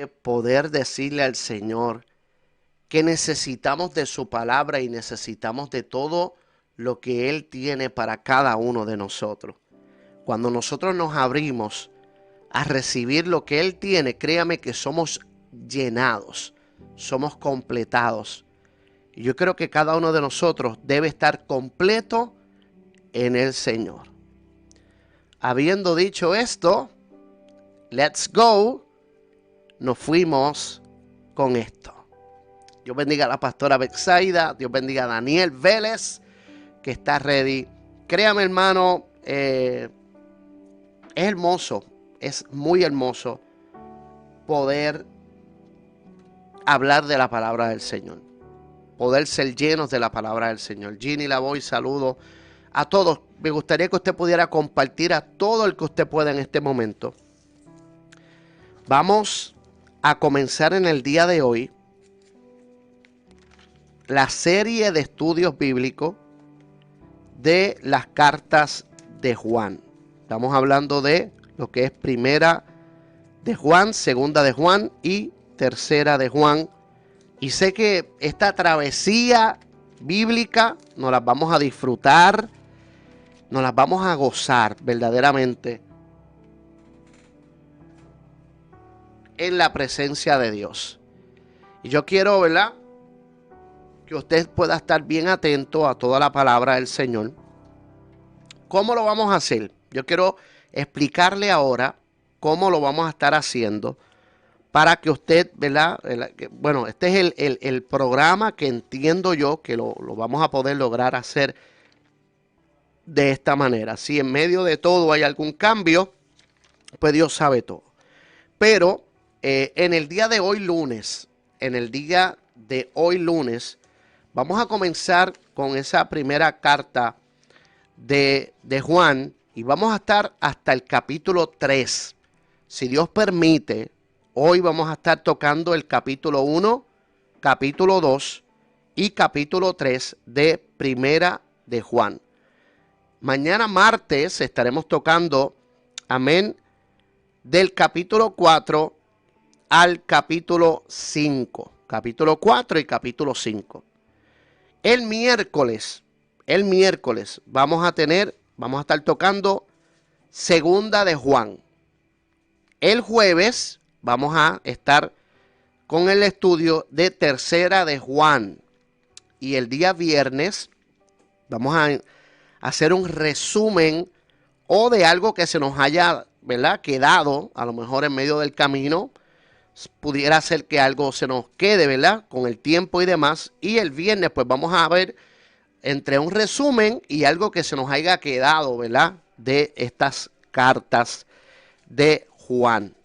poder decirle al Señor que necesitamos de su palabra y necesitamos de todo lo que Él tiene para cada uno de nosotros. Cuando nosotros nos abrimos a recibir lo que Él tiene, créame que somos llenados, somos completados. Y yo creo que cada uno de nosotros debe estar completo en el Señor. Habiendo dicho esto, let's go. Nos fuimos con esto. Dios bendiga a la pastora Betsaida. Dios bendiga a Daniel Vélez, que está ready. Créame, hermano, es hermoso, es muy hermoso poder hablar de la palabra del Señor. Poder ser llenos de la palabra del Señor. Ginny Lavoy, saludo a todos. Me gustaría que usted pudiera compartir a todo el que usted pueda en este momento. Vamos a comenzar en el día de hoy la serie de estudios bíblicos de las cartas de Juan. Estamos hablando de lo que es primera de Juan, segunda de Juan y tercera de Juan. Y sé que esta travesía bíblica nos las vamos a disfrutar, nos las vamos a gozar verdaderamente en la presencia de Dios. Y yo quiero, ¿verdad?, que usted pueda estar bien atento a toda la palabra del Señor. ¿Cómo lo vamos a hacer? Yo quiero explicarle ahora cómo lo vamos a estar haciendo para que usted, ¿verdad? Bueno, este es el programa que entiendo yo que lo vamos a poder lograr hacer de esta manera. Si en medio de todo hay algún cambio, pues Dios sabe todo. Pero en el día de hoy lunes, vamos a comenzar con esa primera carta de Juan y vamos a estar hasta el capítulo 3. Si Dios permite, hoy vamos a estar tocando el capítulo 1, capítulo 2 y capítulo 3 de primera de Juan. Mañana martes estaremos tocando, amén, del capítulo 4 al capítulo 5. Capítulo 4 y capítulo 5. El miércoles vamos a estar tocando segunda de Juan. El jueves vamos a estar con el estudio de tercera de Juan. Y el día viernes vamos a hacer un resumen o de algo que se nos haya, ¿verdad?, quedado, a lo mejor en medio del camino. Pudiera ser que algo se nos quede, ¿verdad?, con el tiempo y demás. Y el viernes pues vamos a ver entre un resumen y algo que se nos haya quedado, ¿verdad?, de estas cartas de Juan.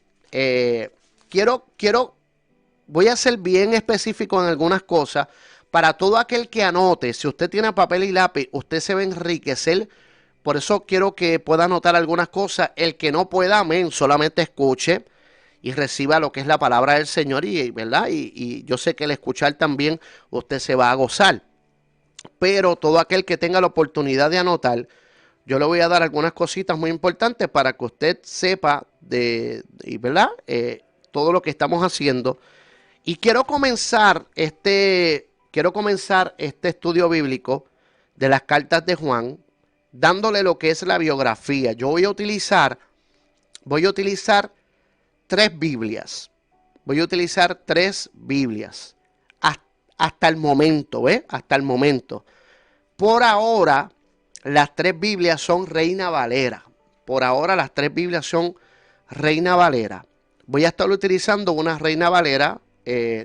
Voy a ser bien específico en algunas cosas para todo aquel que anote. Si usted tiene papel y lápiz, usted se va a enriquecer. Por eso quiero que pueda anotar algunas cosas. El que no pueda, amén, solamente escuche y reciba lo que es la palabra del Señor, ¿verdad? Y yo sé que al escuchar también usted se va a gozar. Pero todo aquel que tenga la oportunidad de anotar, yo le voy a dar algunas cositas muy importantes para que usted sepa ¿verdad?, todo lo que estamos haciendo. Y quiero comenzar este estudio bíblico de las cartas de Juan, dándole lo que es la biografía. Yo voy a utilizar tres Biblias. Voy a utilizar tres Biblias. Hasta el momento, ¿ves? Hasta el momento. Por ahora, las tres Biblias son Reina Valera. Voy a estar utilizando una Reina Valera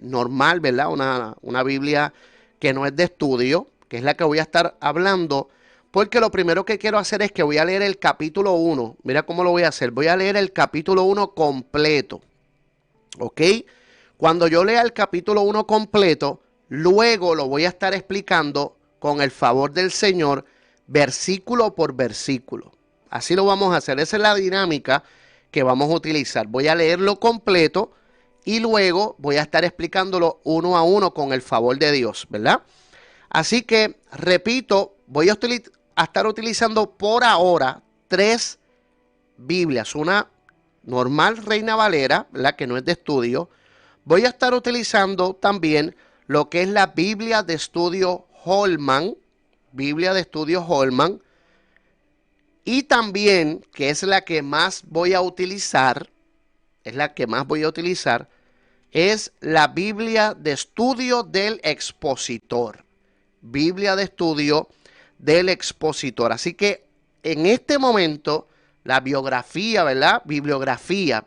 normal, ¿verdad? Una Biblia que no es de estudio, que es la que voy a estar hablando. Porque lo primero que quiero hacer es que voy a leer el capítulo 1. Mira cómo lo voy a hacer. Voy a leer el capítulo 1 completo. ¿Ok? Cuando yo lea el capítulo 1 completo, luego lo voy a estar explicando con el favor del Señor, versículo por versículo. Así lo vamos a hacer. Esa es la dinámica que vamos a utilizar. Voy a leerlo completo y luego voy a estar explicándolo uno a uno con el favor de Dios, ¿verdad? Así que, repito, voy a estar utilizando por ahora tres Biblias. Una normal Reina Valera, ¿verdad?, que no es de estudio. voy a estar utilizando también lo que es la Biblia de Estudio Holman, Biblia de Estudio Holman, y también, que es la que más voy a utilizar, es la Biblia de Estudio del Expositor. Biblia de Estudio del Expositor. Así que en este momento, la biografía, ¿verdad? Bibliografía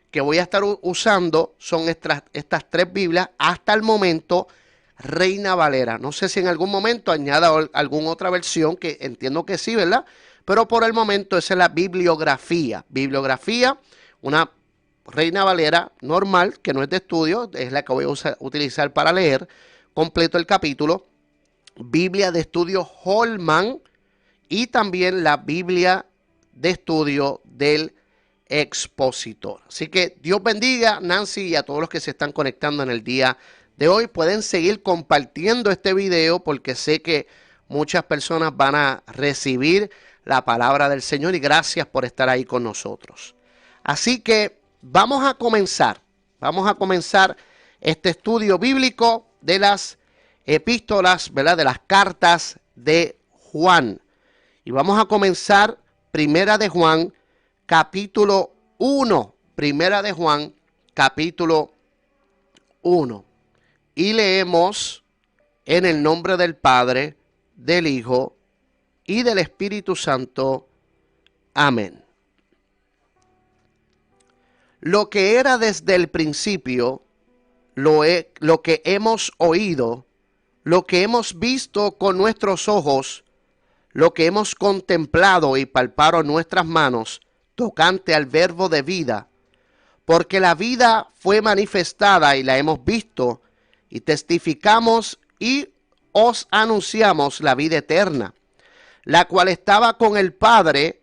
que voy a estar usando son estas tres Biblias hasta el momento. Reina Valera. No sé si en algún momento añada alguna otra versión, que entiendo que sí, ¿verdad? Pero por el momento esa es la bibliografía. Bibliografía, una Reina Valera normal, que no es de estudio, es la que voy a utilizar para leer completo el capítulo. Biblia de Estudio Holman y también la Biblia de Estudio del Expositor. Así que Dios bendiga, Nancy, y a todos los que se están conectando en el día de hoy. Pueden seguir compartiendo este video porque sé que muchas personas van a recibir la palabra del Señor, y gracias por estar ahí con nosotros. Así que vamos a comenzar este estudio bíblico de las epístolas, ¿verdad? De las cartas de Juan. Y vamos a comenzar Primera de Juan, capítulo 1. Primera de Juan, capítulo 1. Y leemos en el nombre del Padre, del Hijo y del Espíritu Santo. Amén. Lo que era desde el principio, lo que hemos oído, lo que hemos visto con nuestros ojos, lo que hemos contemplado y palpado nuestras manos, tocante al verbo de vida, porque la vida fue manifestada y la hemos visto, y testificamos y os anunciamos la vida eterna, la cual estaba con el Padre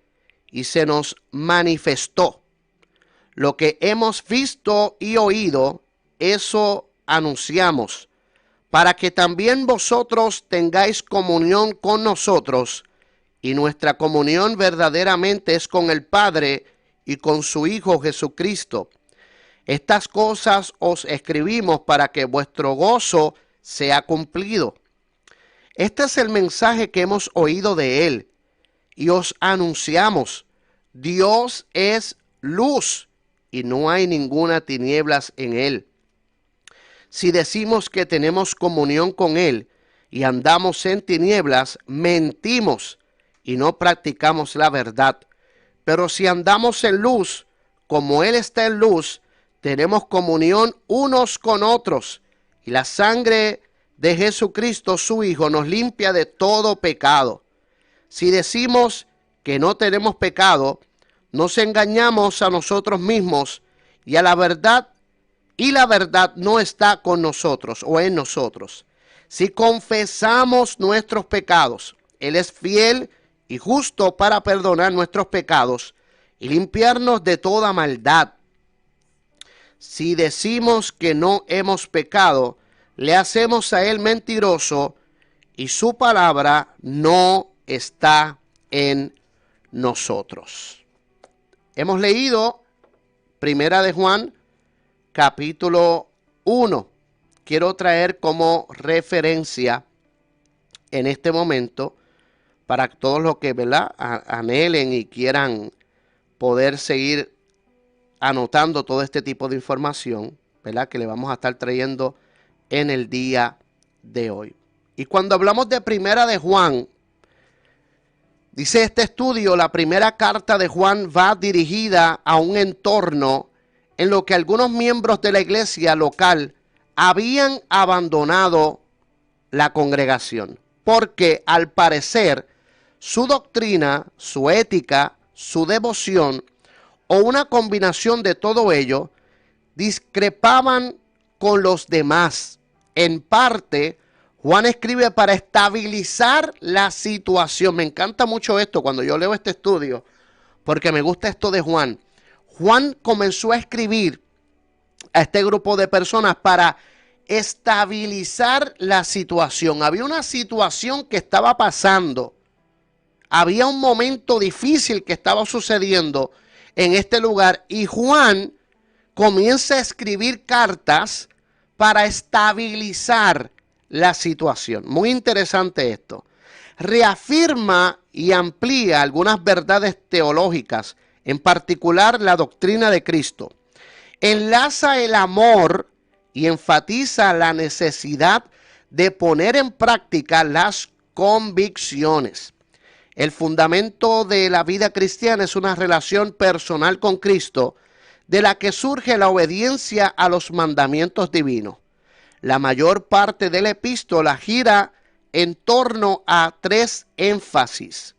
y se nos manifestó. Lo que hemos visto y oído, eso anunciamos, para que también vosotros tengáis comunión con nosotros, y nuestra comunión verdaderamente es con el Padre y con su Hijo Jesucristo. Estas cosas os escribimos para que vuestro gozo sea cumplido. Este es el mensaje que hemos oído de Él y os anunciamos. Dios es luz y no hay ninguna tinieblas en Él. Si decimos que tenemos comunión con Él y andamos en tinieblas, mentimos y no practicamos la verdad. Pero si andamos en luz, como Él está en luz, tenemos comunión unos con otros, y la sangre de Jesucristo, su Hijo, nos limpia de todo pecado. Si decimos que no tenemos pecado, nos engañamos a nosotros mismos, y la verdad no está con nosotros o en nosotros. Si confesamos nuestros pecados, Él es fiel y justo para perdonar nuestros pecados y limpiarnos de toda maldad. Si decimos que no hemos pecado, le hacemos a Él mentiroso y su palabra no está en nosotros. Hemos leído Primera de Juan, capítulo 1. Quiero traer como referencia en este momento para todos los que, ¿verdad?, anhelen y quieran poder seguir anotando todo este tipo de información, ¿verdad?, que le vamos a estar trayendo en el día de hoy. Y cuando hablamos de Primera de Juan, dice este estudio, la primera carta de Juan va dirigida a un entorno en lo que algunos miembros de la iglesia local habían abandonado la congregación, porque al parecer su doctrina, su ética, su devoción o una combinación de todo ello discrepaban con los demás. En parte, Juan escribe para estabilizar la situación. Me encanta mucho esto cuando yo leo este estudio, porque me gusta esto de Juan. Juan comenzó a escribir a este grupo de personas para estabilizar la situación. Había una situación que estaba pasando. Había un momento difícil que estaba sucediendo en este lugar y Juan comienza a escribir cartas para estabilizar la situación. Muy interesante esto. Reafirma y amplía algunas verdades teológicas, en particular la doctrina de Cristo. Enlaza el amor y enfatiza la necesidad de poner en práctica las convicciones. El fundamento de la vida cristiana es una relación personal con Cristo, de la que surge la obediencia a los mandamientos divinos. La mayor parte de la epístola gira en torno a tres énfasis: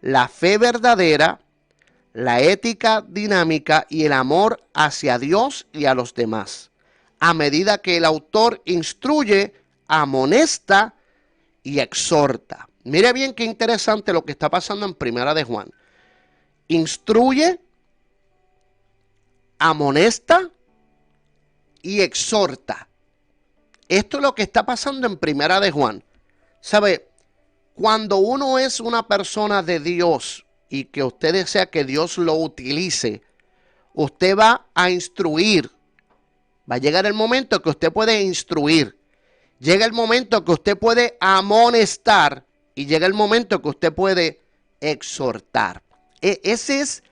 la fe verdadera, la ética dinámica y el amor hacia Dios y a los demás, a medida que el autor instruye, amonesta y exhorta. Mire bien qué interesante lo que está pasando en Primera de Juan. Instruye, amonesta y exhorta. Esto es lo que está pasando en Primera de Juan. ¿Sabe? Cuando uno es una persona de Dios y que usted desea que Dios lo utilice, usted va a instruir. Va a llegar el momento que usted puede instruir. Llega el momento que usted puede amonestar y llega el momento que usted puede exhortar. Esa es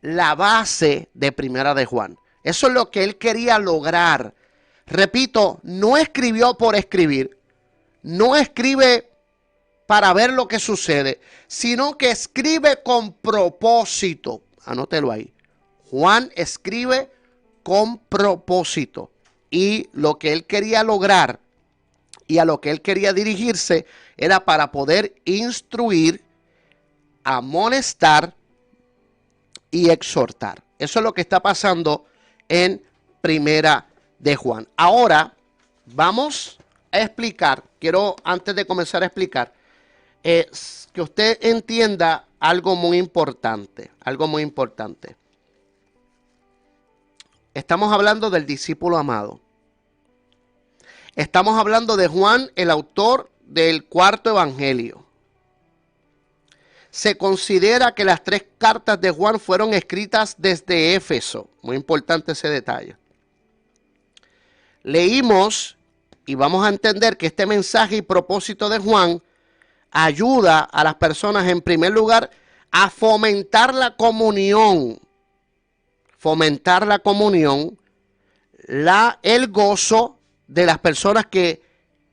la base de Primera de Juan. Eso es lo que él quería lograr. Repito, no escribió por escribir, no escribe para ver lo que sucede, sino que escribe con propósito. Anótelo ahí. Juan escribe con propósito. Y lo que él quería lograr y a lo que él quería dirigirse era para poder instruir, amonestar y exhortar. Eso es lo que está pasando en Primera de Juan. Ahora vamos a explicar, quiero antes de comenzar a explicar, que usted entienda algo muy importante, Estamos hablando del discípulo amado. Estamos hablando de Juan, el autor del cuarto evangelio. Se considera que las tres cartas de Juan fueron escritas desde Éfeso. Muy importante ese detalle. Leímos y vamos a entender que este mensaje y propósito de Juan ayuda a las personas, en primer lugar, a fomentar la comunión. Fomentar la comunión, el gozo de las personas que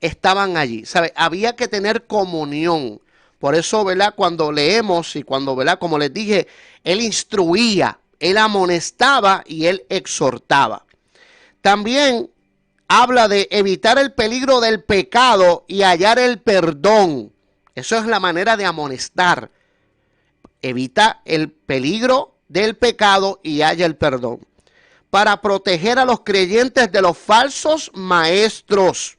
estaban allí. ¿Sabe? Había que tener comunión. Por eso, ¿verdad? Cuando leemos y cuando, ¿verdad? Como les dije, él instruía, él amonestaba y él exhortaba. También habla de evitar el peligro del pecado y hallar el perdón. Eso es la manera de amonestar. Evita el peligro del pecado y halla el perdón. Para proteger a los creyentes de los falsos maestros.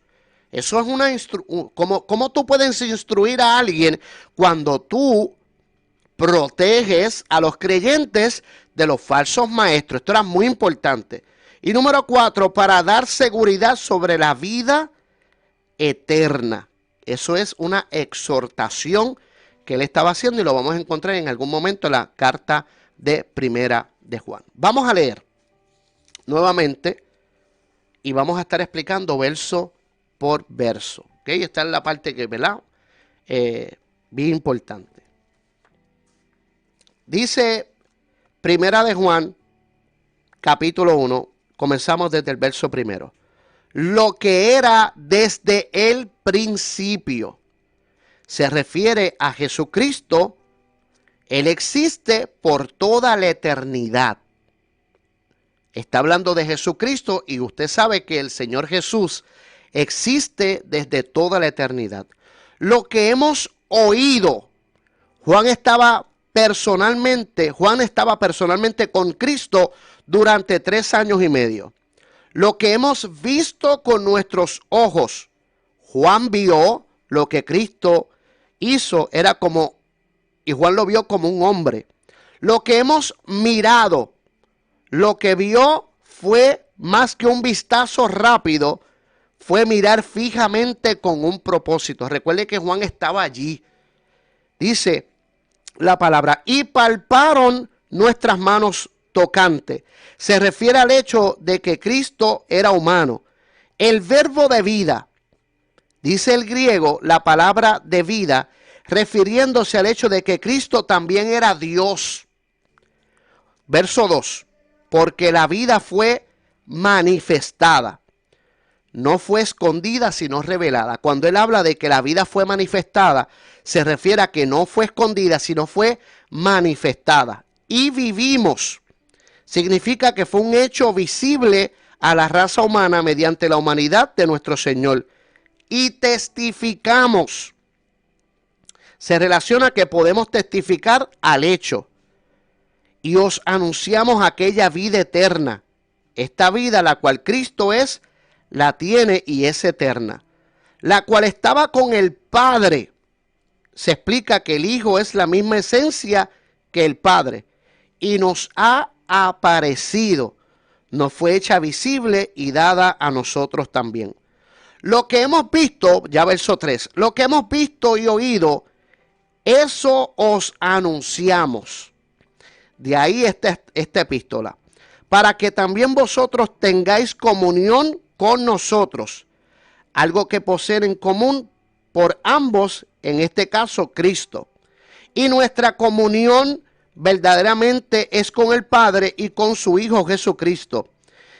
Eso es ¿cómo tú puedes instruir a alguien cuando tú proteges a los creyentes de los falsos maestros? Esto era muy importante. Y número 4, para dar seguridad sobre la vida eterna. Eso es una exhortación que él estaba haciendo y lo vamos a encontrar en algún momento en la carta de Primera de Juan. Vamos a leer nuevamente y vamos a estar explicando verso por verso. ¿Okay? Esta es la parte que, ¿verdad? Bien importante. Dice Primera de Juan, capítulo 1, comenzamos desde el verso primero. Lo que era desde el principio. Se refiere a Jesucristo. Él existe por toda la eternidad. Está hablando de Jesucristo y usted sabe que el Señor Jesús existe desde toda la eternidad. Lo que hemos oído, Juan estaba personalmente con Cristo durante 3 años y medio. Lo que hemos visto con nuestros ojos, Juan vio lo que Cristo hizo, y Juan lo vio como un hombre. Lo que hemos mirado, lo que vio fue más que un vistazo rápido, fue mirar fijamente con un propósito. Recuerde que Juan estaba allí. Dice la palabra, y palparon nuestras manos tocante. Se refiere al hecho de que Cristo era humano. El verbo de vida, dice el griego, la palabra de vida, refiriéndose al hecho de que Cristo también era Dios. Verso 2, porque la vida fue manifestada. No fue escondida, sino revelada. Cuando él habla de que la vida fue manifestada, se refiere a que no fue escondida, sino fue manifestada. Y vivimos. Significa que fue un hecho visible a la raza humana mediante la humanidad de nuestro Señor. Y testificamos. Se relaciona que podemos testificar al hecho. Y os anunciamos aquella vida eterna. Esta vida, la cual Cristo es, la tiene y es eterna. La cual estaba con el Padre. Se explica que el Hijo es la misma esencia que el Padre. Y nos ha aparecido. Nos fue hecha visible y dada a nosotros también. Lo que hemos visto, ya verso 3, lo que hemos visto y oído, eso os anunciamos. De ahí esta epístola. Para que también vosotros tengáis comunión con nosotros. Algo que poseen en común por ambos, en este caso Cristo. Y nuestra comunión verdaderamente es con el Padre y con su Hijo Jesucristo.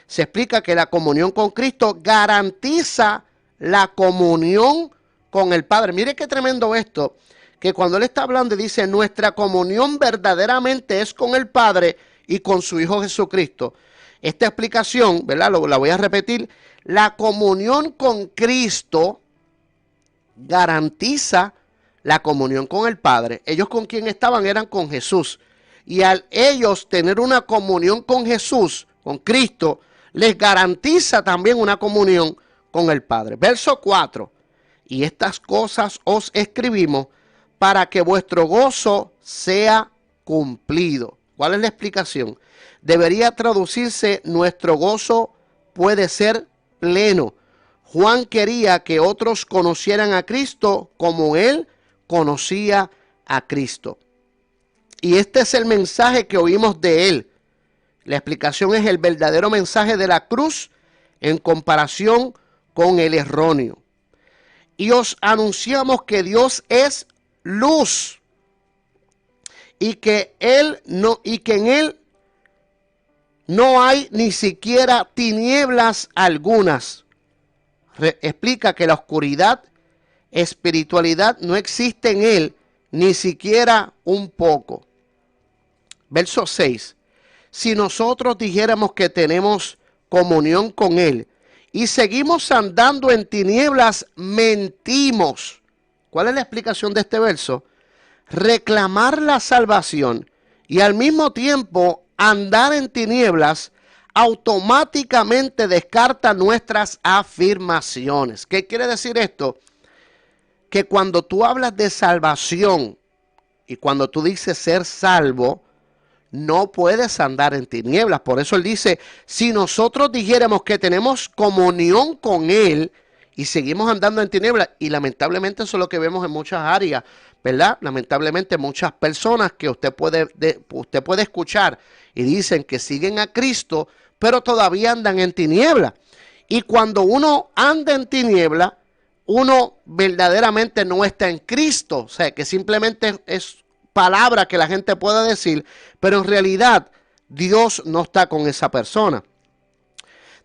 Se explica que la comunión con Cristo garantiza la comunión con el Padre. Mire qué tremendo esto, que cuando él está hablando dice, nuestra comunión verdaderamente es con el Padre y con su Hijo Jesucristo. Esta explicación, ¿verdad? La voy a repetir. La comunión con Cristo garantiza la comunión con el Padre. Ellos con quien estaban eran con Jesús. Y al ellos tener una comunión con Jesús, con Cristo, les garantiza también una comunión con el Padre. Verso 4. Y estas cosas os escribimos para que vuestro gozo sea cumplido. ¿Cuál es la explicación? Debería traducirse, nuestro gozo puede ser pleno. Juan quería que otros conocieran a Cristo como él conocía a Cristo. Y este es el mensaje que oímos de él. La explicación es el verdadero mensaje de la cruz en comparación con el erróneo. Y os anunciamos que Dios es luz y que en él no hay ni siquiera tinieblas algunas. Explica que la oscuridad, espiritualidad no existe en él, ni siquiera un poco. Verso 6. Si nosotros dijéramos que tenemos comunión con él y seguimos andando en tinieblas, mentimos. ¿Cuál es la explicación de este verso? Reclamar la salvación y al mismo tiempo andar en tinieblas automáticamente descarta nuestras afirmaciones. ¿Qué quiere decir esto? Que cuando tú hablas de salvación y cuando tú dices ser salvo, no puedes andar en tinieblas. Por eso él dice, si nosotros dijéramos que tenemos comunión con él y seguimos andando en tinieblas, y lamentablemente eso es lo que vemos en muchas áreas, ¿verdad? Lamentablemente muchas personas que usted puede escuchar y dicen que siguen a Cristo, pero todavía andan en tinieblas. Y cuando uno anda en tinieblas, uno verdaderamente no está en Cristo. O sea, que simplemente es palabra que la gente pueda decir, pero en realidad Dios no está con esa persona.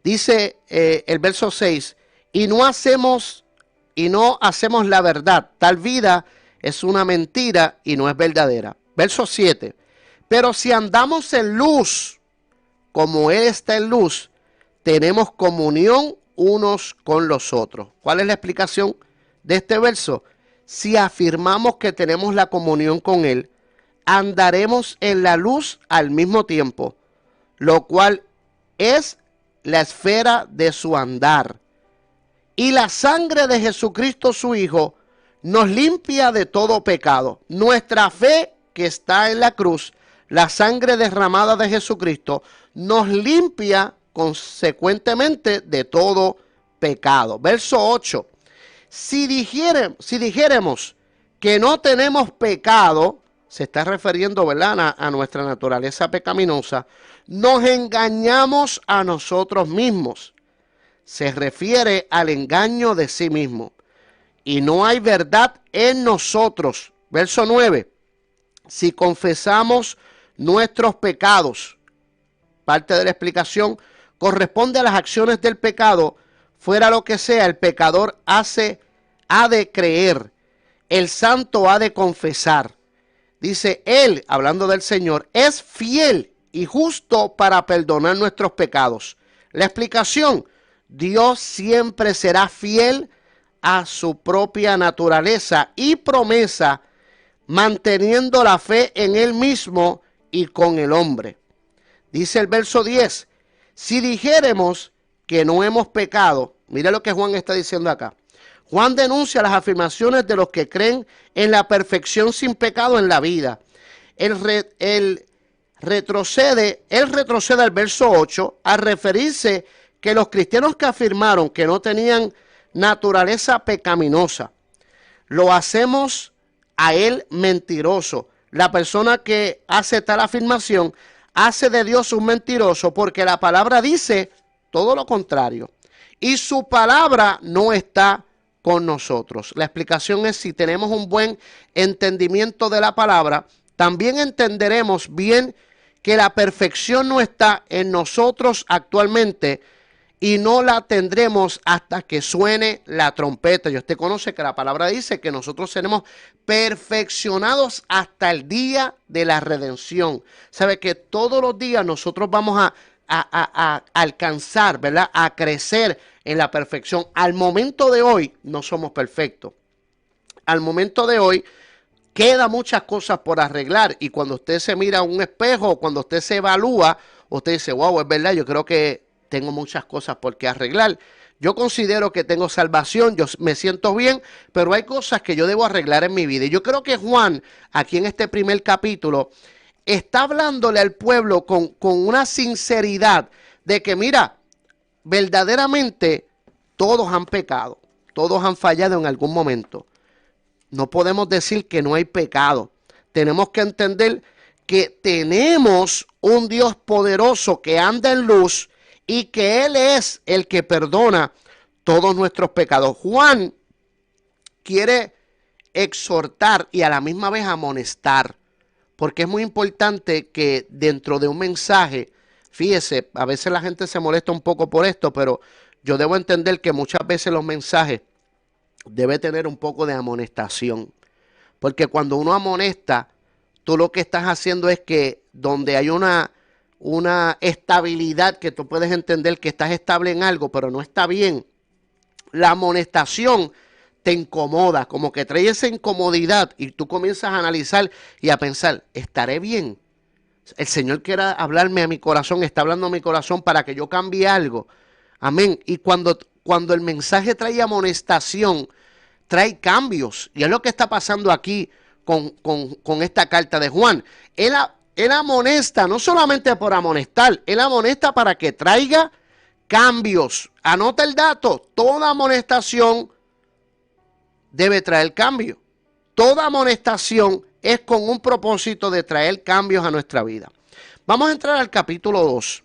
Dice el verso 6, y no hacemos la verdad. Tal vida es una mentira y no es verdadera. Verso 7, pero si andamos en luz, como Él está en luz, tenemos comunión unos con los otros. ¿Cuál es la explicación de este verso? Si afirmamos que tenemos la comunión con Él, andaremos en la luz al mismo tiempo, lo cual es la esfera de su andar. Y la sangre de Jesucristo su Hijo nos limpia de todo pecado. Nuestra fe que está en la cruz, la sangre derramada de Jesucristo, nos limpia consecuentemente de todo pecado. Verso 8. Si dijéramos que no tenemos pecado, se está refiriendo, ¿verdad?, a nuestra naturaleza pecaminosa, nos engañamos a nosotros mismos. Se refiere al engaño de sí mismo. Y no hay verdad en nosotros. Verso 9. Si confesamos nuestros pecados, parte de la explicación corresponde a las acciones del pecado, fuera lo que sea, el pecador ha de creer, el santo ha de confesar. Dice él, hablando del Señor, es fiel y justo para perdonar nuestros pecados. La explicación, Dios siempre será fiel a su propia naturaleza y promesa, manteniendo la fe en él mismo y con el hombre. Dice el verso 10, si dijéremos que no hemos pecado, mira lo que Juan está diciendo acá. Juan denuncia las afirmaciones de los que creen en la perfección sin pecado en la vida. Él retrocede al verso 8 a referirse que los cristianos que afirmaron que no tenían naturaleza pecaminosa, lo hacemos a él mentiroso. La persona que hace tal afirmación hace de Dios un mentiroso, porque la palabra dice todo lo contrario y su palabra no está con nosotros. La explicación es, si tenemos un buen entendimiento de la palabra, también entenderemos bien que la perfección no está en nosotros actualmente y no la tendremos hasta que suene la trompeta. Y usted conoce que la palabra dice que nosotros seremos perfeccionados hasta el día de la redención. Sabe que todos los días nosotros vamos a alcanzar, ¿verdad? A crecer en la perfección. Al momento de hoy no somos perfectos. Al momento de hoy queda muchas cosas por arreglar, y cuando usted se mira a un espejo, cuando usted se evalúa, usted dice, wow, es verdad, yo creo que tengo muchas cosas por qué arreglar. Yo considero que tengo salvación, yo me siento bien, pero hay cosas que yo debo arreglar en mi vida. Y yo creo que Juan, aquí en este primer capítulo, está hablándole al pueblo con una sinceridad de que, mira, verdaderamente todos han pecado, todos han fallado en algún momento. No podemos decir que no hay pecado. Tenemos que entender que tenemos un Dios poderoso que anda en luz y que Él es el que perdona todos nuestros pecados. Juan quiere exhortar y a la misma vez amonestar, porque es muy importante que dentro de un mensaje, fíjese, a veces la gente se molesta un poco por esto, pero yo debo entender que muchas veces los mensajes debe tener un poco de amonestación, porque cuando uno amonesta, tú lo que estás haciendo es que donde hay una estabilidad, que tú puedes entender que estás estable en algo, pero no está bien, la amonestación te incomoda, como que trae esa incomodidad y tú comienzas a analizar y a pensar, ¿estaré bien? El Señor quiere hablarme a mi corazón, está hablando a mi corazón para que yo cambie algo. Amén. Y cuando el mensaje trae amonestación, trae cambios. Y es lo que está pasando aquí con esta carta de Juan. Él amonesta, no solamente por amonestar, él amonesta para que traiga cambios. Anota el dato, toda amonestación debe traer cambio. Toda amonestación es con un propósito de traer cambios a nuestra vida. Vamos a entrar al capítulo 2.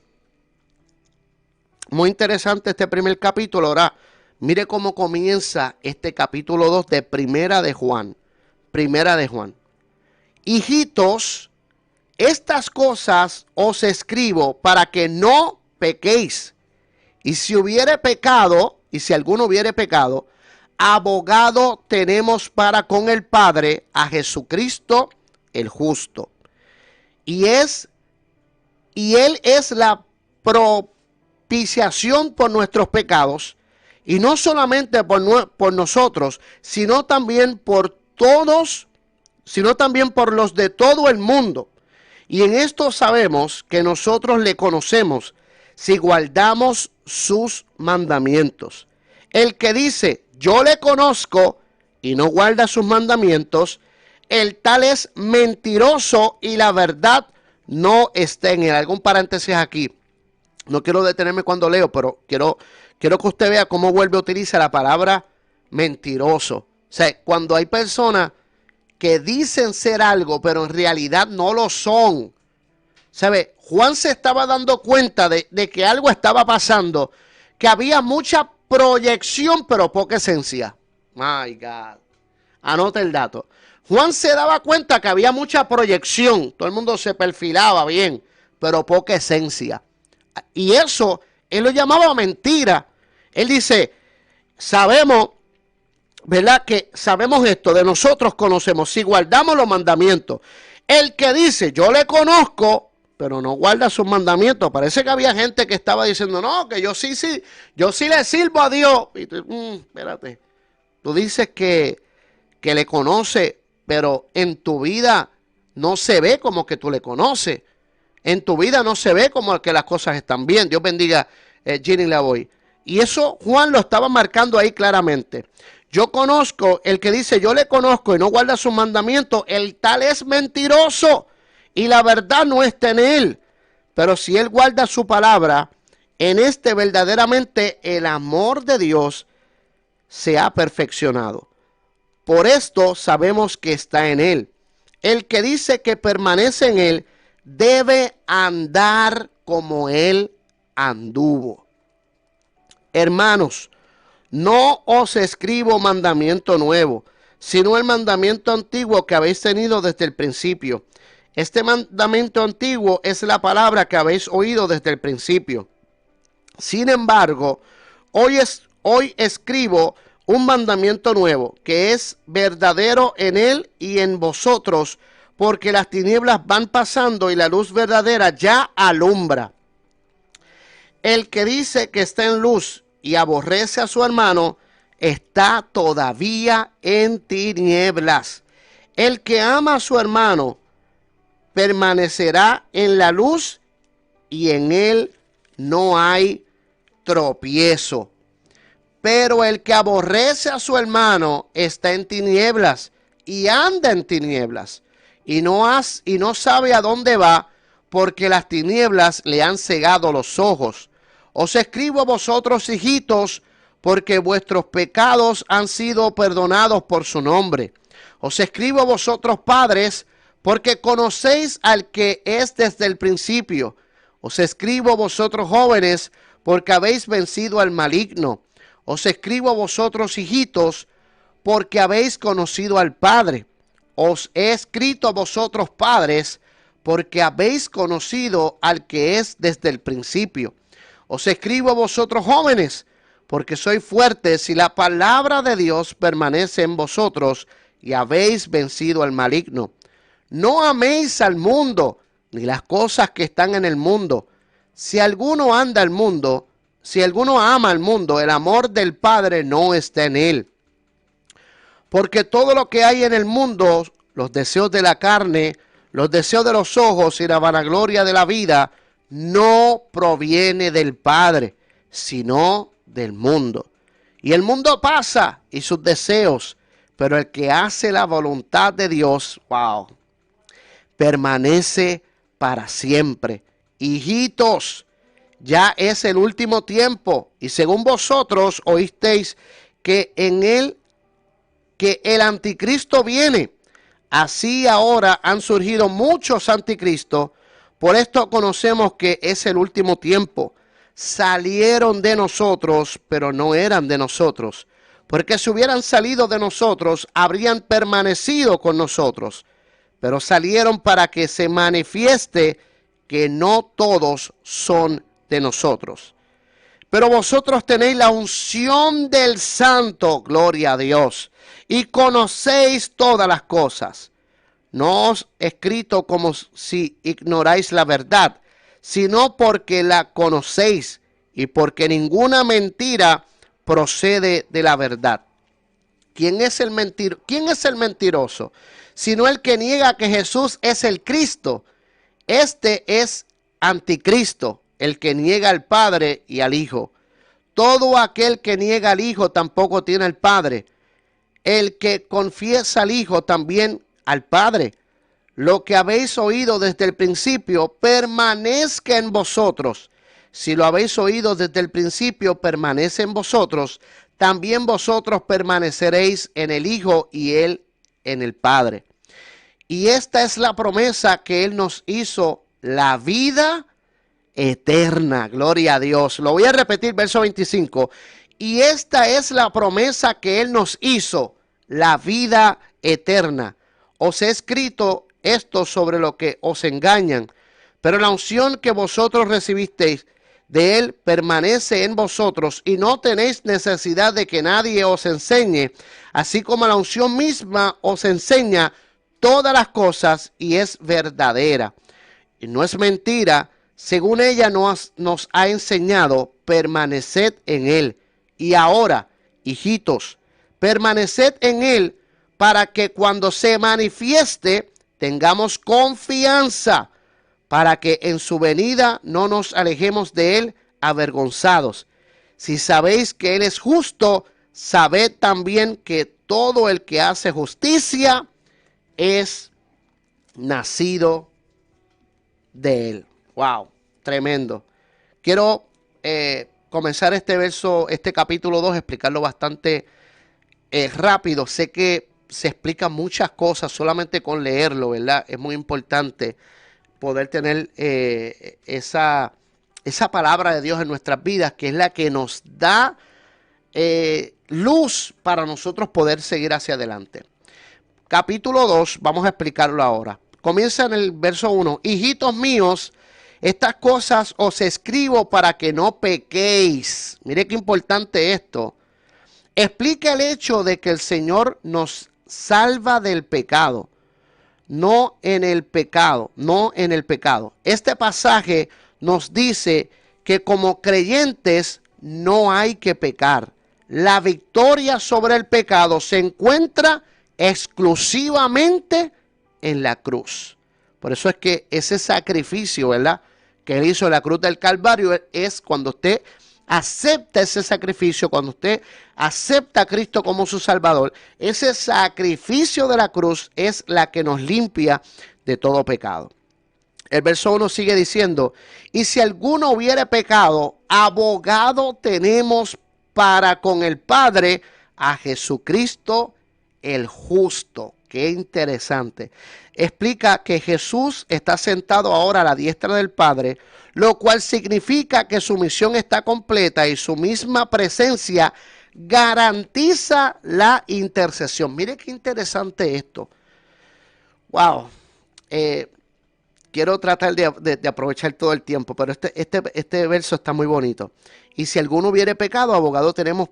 Muy interesante este primer capítulo. Ahora, mire cómo comienza este capítulo 2 de Primera de Juan. Primera de Juan. Hijitos, estas cosas os escribo para que no pequéis. Y si hubiere pecado, y si alguno hubiere pecado, abogado tenemos para con el Padre, a Jesucristo el justo. Y él es la propiciación por nuestros pecados, y no solamente por nosotros, sino también por todos, sino también por los de todo el mundo. Y en esto sabemos que nosotros le conocemos si guardamos sus mandamientos. El que dice, yo le conozco y no guarda sus mandamientos, el tal es mentiroso y la verdad no está en él. Algún paréntesis aquí. No quiero detenerme cuando leo, pero quiero que usted vea cómo vuelve a utilizar la palabra mentiroso. O sea, cuando hay personas que dicen ser algo, pero en realidad no lo son. ¿Sabe? Juan se estaba dando cuenta de que algo estaba pasando, que había mucha proyección, pero poca esencia. My God. Anota el dato. Juan se daba cuenta que había mucha proyección. Todo el mundo se perfilaba bien, pero poca esencia. Y eso, él lo llamaba mentira. Él dice, sabemos, ¿verdad? Que sabemos esto, de nosotros conocemos, si guardamos los mandamientos. El que dice, yo le conozco, pero no guarda sus mandamientos. Parece que había gente que estaba diciendo, no, que yo sí le sirvo a Dios. Y tú, espérate, tú dices que le conoce, pero en tu vida no se ve como que tú le conoces. En tu vida no se ve como que las cosas están bien. Dios bendiga Ginny Lavoy. Y eso Juan lo estaba marcando ahí claramente. Yo conozco, el que dice yo le conozco y no guarda sus mandamientos, el tal es mentiroso y la verdad no está en él. Pero si él guarda su palabra, en este verdaderamente el amor de Dios se ha perfeccionado. Por esto sabemos que está en él. El que dice que permanece en él debe andar como él anduvo. Hermanos, no os escribo mandamiento nuevo, sino el mandamiento antiguo que habéis tenido desde el principio. Este mandamiento antiguo es la palabra que habéis oído desde el principio. Sin embargo, hoy escribo un mandamiento nuevo, que es verdadero en él y en vosotros, porque las tinieblas van pasando y la luz verdadera ya alumbra. El que dice que está en luz y aborrece a su hermano, está todavía en tinieblas. El que ama a su hermano permanecerá en la luz y en él no hay tropiezo. Pero el que aborrece a su hermano está en tinieblas y anda en tinieblas y no sabe a dónde va, porque las tinieblas le han cegado los ojos. Os escribo a vosotros, hijitos, porque vuestros pecados han sido perdonados por su nombre. Os escribo a vosotros, padres, porque conocéis al que es desde el principio. Os escribo a vosotros, jóvenes, porque habéis vencido al maligno. Os escribo a vosotros, hijitos, porque habéis conocido al Padre. Os he escrito a vosotros, padres, porque habéis conocido al que es desde el principio. Os escribo a vosotros, jóvenes, porque sois fuertes y la palabra de Dios permanece en vosotros y habéis vencido al maligno. No améis al mundo, ni las cosas que están en el mundo. Si alguno ama al mundo, el amor del Padre no está en él. Porque todo lo que hay en el mundo, los deseos de la carne, los deseos de los ojos y la vanagloria de la vida, no proviene del Padre, sino del mundo. Y el mundo pasa y sus deseos, pero el que hace la voluntad de Dios, permanece para siempre. Hijitos, ya es el último tiempo, y según vosotros oísteis que el anticristo viene. Así ahora han surgido muchos anticristos. Por esto conocemos que es el último tiempo. Salieron de nosotros, pero no eran de nosotros. Porque si hubieran salido de nosotros, habrían permanecido con nosotros. Pero salieron para que se manifieste que no todos son de nosotros. Pero vosotros tenéis la unción del Santo, gloria a Dios, y conocéis todas las cosas. No os he escrito como si ignoráis la verdad, sino porque la conocéis y porque ninguna mentira procede de la verdad. ¿Quién es el mentiroso? Sino el que niega que Jesús es el Cristo. Este es anticristo, el que niega al Padre y al Hijo. Todo aquel que niega al Hijo tampoco tiene al Padre. El que confiesa al Hijo también al Padre. Lo que habéis oído desde el principio permanezca en vosotros. Si lo habéis oído desde el principio permanece en vosotros, también vosotros permaneceréis en el Hijo y Él en el Padre. Y esta es la promesa que Él nos hizo la vida eterna. Gloria a Dios. Lo voy a repetir, verso 25. Y esta es la promesa que Él nos hizo, la vida eterna. Os he escrito esto sobre lo que os engañan, pero la unción que vosotros recibisteis de Él permanece en vosotros y no tenéis necesidad de que nadie os enseñe, así como la unción misma os enseña todas las cosas y es verdadera. Y no es mentira, según ella nos ha enseñado, permaneced en Él. Y ahora, hijitos, permaneced en Él para que cuando se manifieste tengamos confianza, para que en su venida no nos alejemos de Él avergonzados. Si sabéis que Él es justo, sabed también que todo el que hace justicia es nacido de Él. Wow, tremendo. Quiero comenzar este capítulo 2, explicarlo bastante rápido. Sé que se explican muchas cosas solamente con leerlo, ¿verdad? Es muy importante poder tener esa palabra de Dios en nuestras vidas, que es la que nos da luz para nosotros poder seguir hacia adelante. Capítulo 2, vamos a explicarlo ahora. Comienza en el verso 1. Hijitos míos, estas cosas os escribo para que no pequéis. Mire qué importante esto. Explica el hecho de que el Señor nos salva del pecado. No en el pecado. Este pasaje nos dice que como creyentes no hay que pecar. La victoria sobre el pecado se encuentra exclusivamente en la cruz. Por eso es que ese sacrificio, ¿verdad?, que Él hizo en la cruz del Calvario, es cuando usted acepta ese sacrificio, cuando usted acepta a Cristo como su Salvador. Ese sacrificio de la cruz es la que nos limpia de todo pecado. El verso 1 sigue diciendo, y si alguno hubiere pecado, abogado tenemos para con el Padre a Jesucristo el justo. Qué interesante. Explica que Jesús está sentado ahora a la diestra del Padre, lo cual significa que su misión está completa y su misma presencia garantiza la intercesión. Mire qué interesante esto. Wow. Quiero tratar de aprovechar todo el tiempo, pero este verso está muy bonito. Y si alguno hubiere pecado, abogado tenemos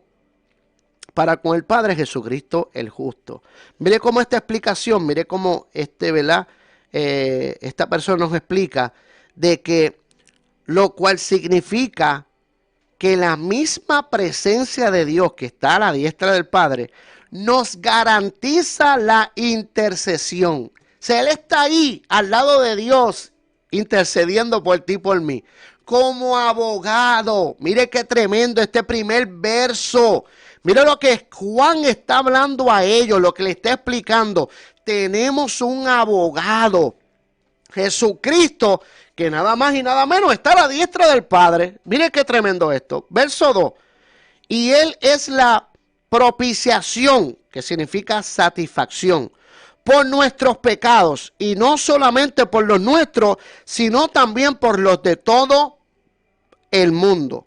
para con el Padre, Jesucristo el justo. Mire cómo esta explicación, mire cómo ¿verdad? Esta persona nos explica de que lo cual significa que la misma presencia de Dios que está a la diestra del Padre nos garantiza la intercesión. O sea, Él está ahí al lado de Dios intercediendo por ti y por mí. Como abogado. Mire qué tremendo este primer verso. Mire lo que Juan está hablando a ellos, lo que le está explicando. Tenemos un abogado, Jesucristo, que nada más y nada menos está a la diestra del Padre. Mire qué tremendo esto. Verso 2. Y Él es la propiciación, que significa satisfacción, por nuestros pecados. Y no solamente por los nuestros, sino también por los de todo el mundo.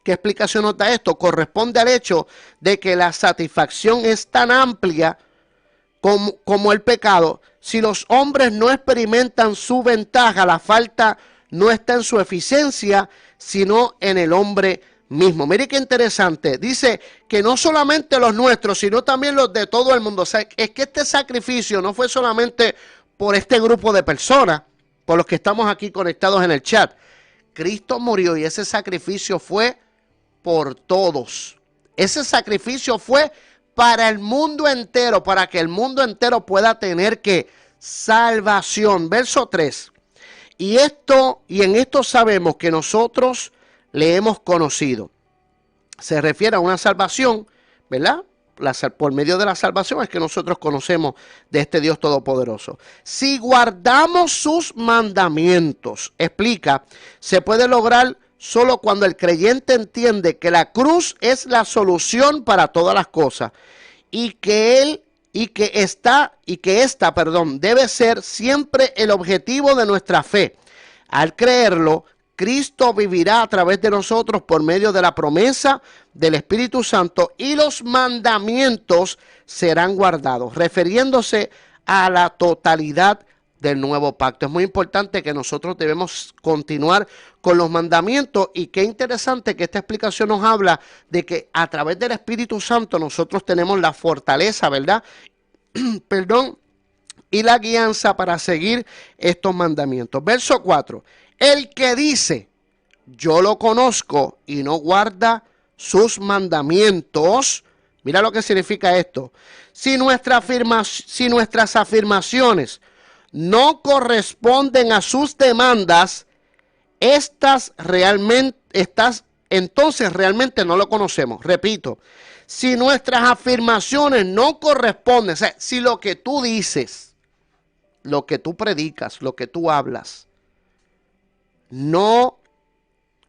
¿Qué explicación nos da esto? Corresponde al hecho de que la satisfacción es tan amplia como el pecado. Si los hombres no experimentan su ventaja, la falta no está en su eficiencia, sino en el hombre mismo. Mire qué interesante. Dice que no solamente los nuestros, sino también los de todo el mundo. O sea, es que este sacrificio no fue solamente por este grupo de personas, por los que estamos aquí conectados en el chat. Cristo murió y ese sacrificio fue por todos. Ese sacrificio fue para el mundo entero, para que el mundo entero pueda tener que salvación. Verso 3. Y en esto sabemos que nosotros le hemos conocido. Se refiere a una salvación, ¿verdad? Por medio de la salvación es que nosotros conocemos de este Dios todopoderoso. Si guardamos sus mandamientos, explica, se puede lograr solo cuando el creyente entiende que la cruz es la solución para todas las cosas y que esta debe ser siempre el objetivo de nuestra fe. Al creerlo, Cristo vivirá a través de nosotros por medio de la promesa del Espíritu Santo y los mandamientos serán guardados, refiriéndose a la totalidad del nuevo pacto. Es muy importante que nosotros debemos continuar con los mandamientos, y qué interesante que esta explicación nos habla de que a través del Espíritu Santo nosotros tenemos la fortaleza, ¿verdad? Perdón, y la guianza para seguir estos mandamientos. Verso 4. El que dice, yo lo conozco y no guarda sus mandamientos. Mira lo que significa esto. Si nuestras afirmaciones no corresponden a sus demandas, entonces realmente no lo conocemos. Repito, si nuestras afirmaciones no corresponden, o sea, si lo que tú dices, lo que tú predicas, lo que tú hablas, no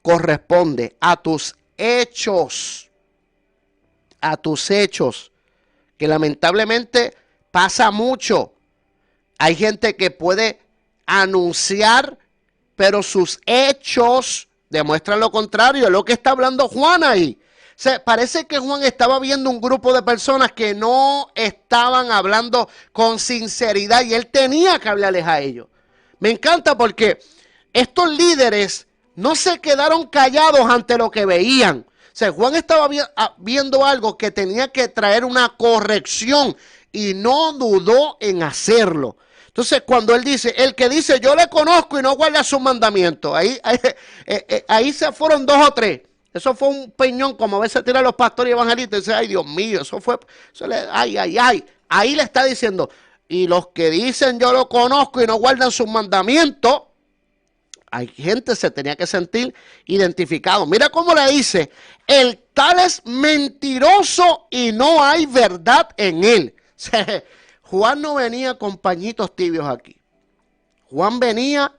corresponde a tus hechos, que lamentablemente pasa mucho. Hay gente que puede anunciar, pero sus hechos demuestran lo contrario. Es lo que está hablando Juan ahí. O sea, parece que Juan estaba viendo un grupo de personas que no estaban hablando con sinceridad, y él tenía que hablarles a ellos. Me encanta porque estos líderes no se quedaron callados ante lo que veían. O sea, Juan estaba viendo algo que tenía que traer una corrección y no dudó en hacerlo. Entonces, cuando él dice, el que dice, yo le conozco y no guarda sus mandamientos, ahí se fueron 2 o 3. Eso fue un peñón, como a veces tiran los pastores y evangelistas y dicen, ay Dios mío, ay. Ahí le está diciendo, y los que dicen, yo lo conozco y no guardan sus mandamientos, hay gente que se tenía que sentir identificado. Mira cómo le dice, el tal es mentiroso y no hay verdad en él. Juan no venía con pañitos tibios aquí. Juan venía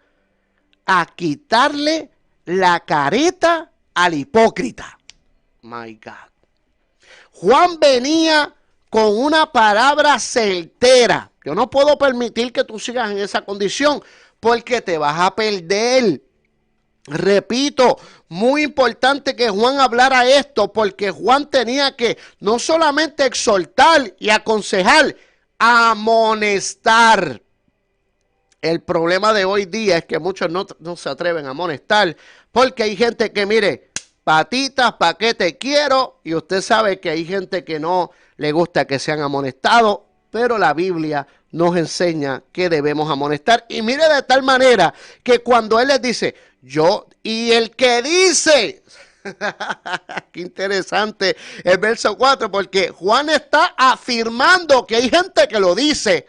a quitarle la careta al hipócrita. My God. Juan venía con una palabra certera. Yo no puedo permitir que tú sigas en esa condición, porque te vas a perder. Repito, muy importante que Juan hablara esto, porque Juan tenía que no solamente exhortar y aconsejar, amonestar. El problema de hoy día es que muchos no se atreven a amonestar, porque hay gente que, mire, patitas, ¿pa' qué te quiero? Y usted sabe que hay gente que no le gusta que sean amonestados, pero la Biblia nos enseña que debemos amonestar. Y mire, de tal manera que cuando él les dice, y el que dice, qué interesante el verso 4, porque Juan está afirmando que hay gente que lo dice.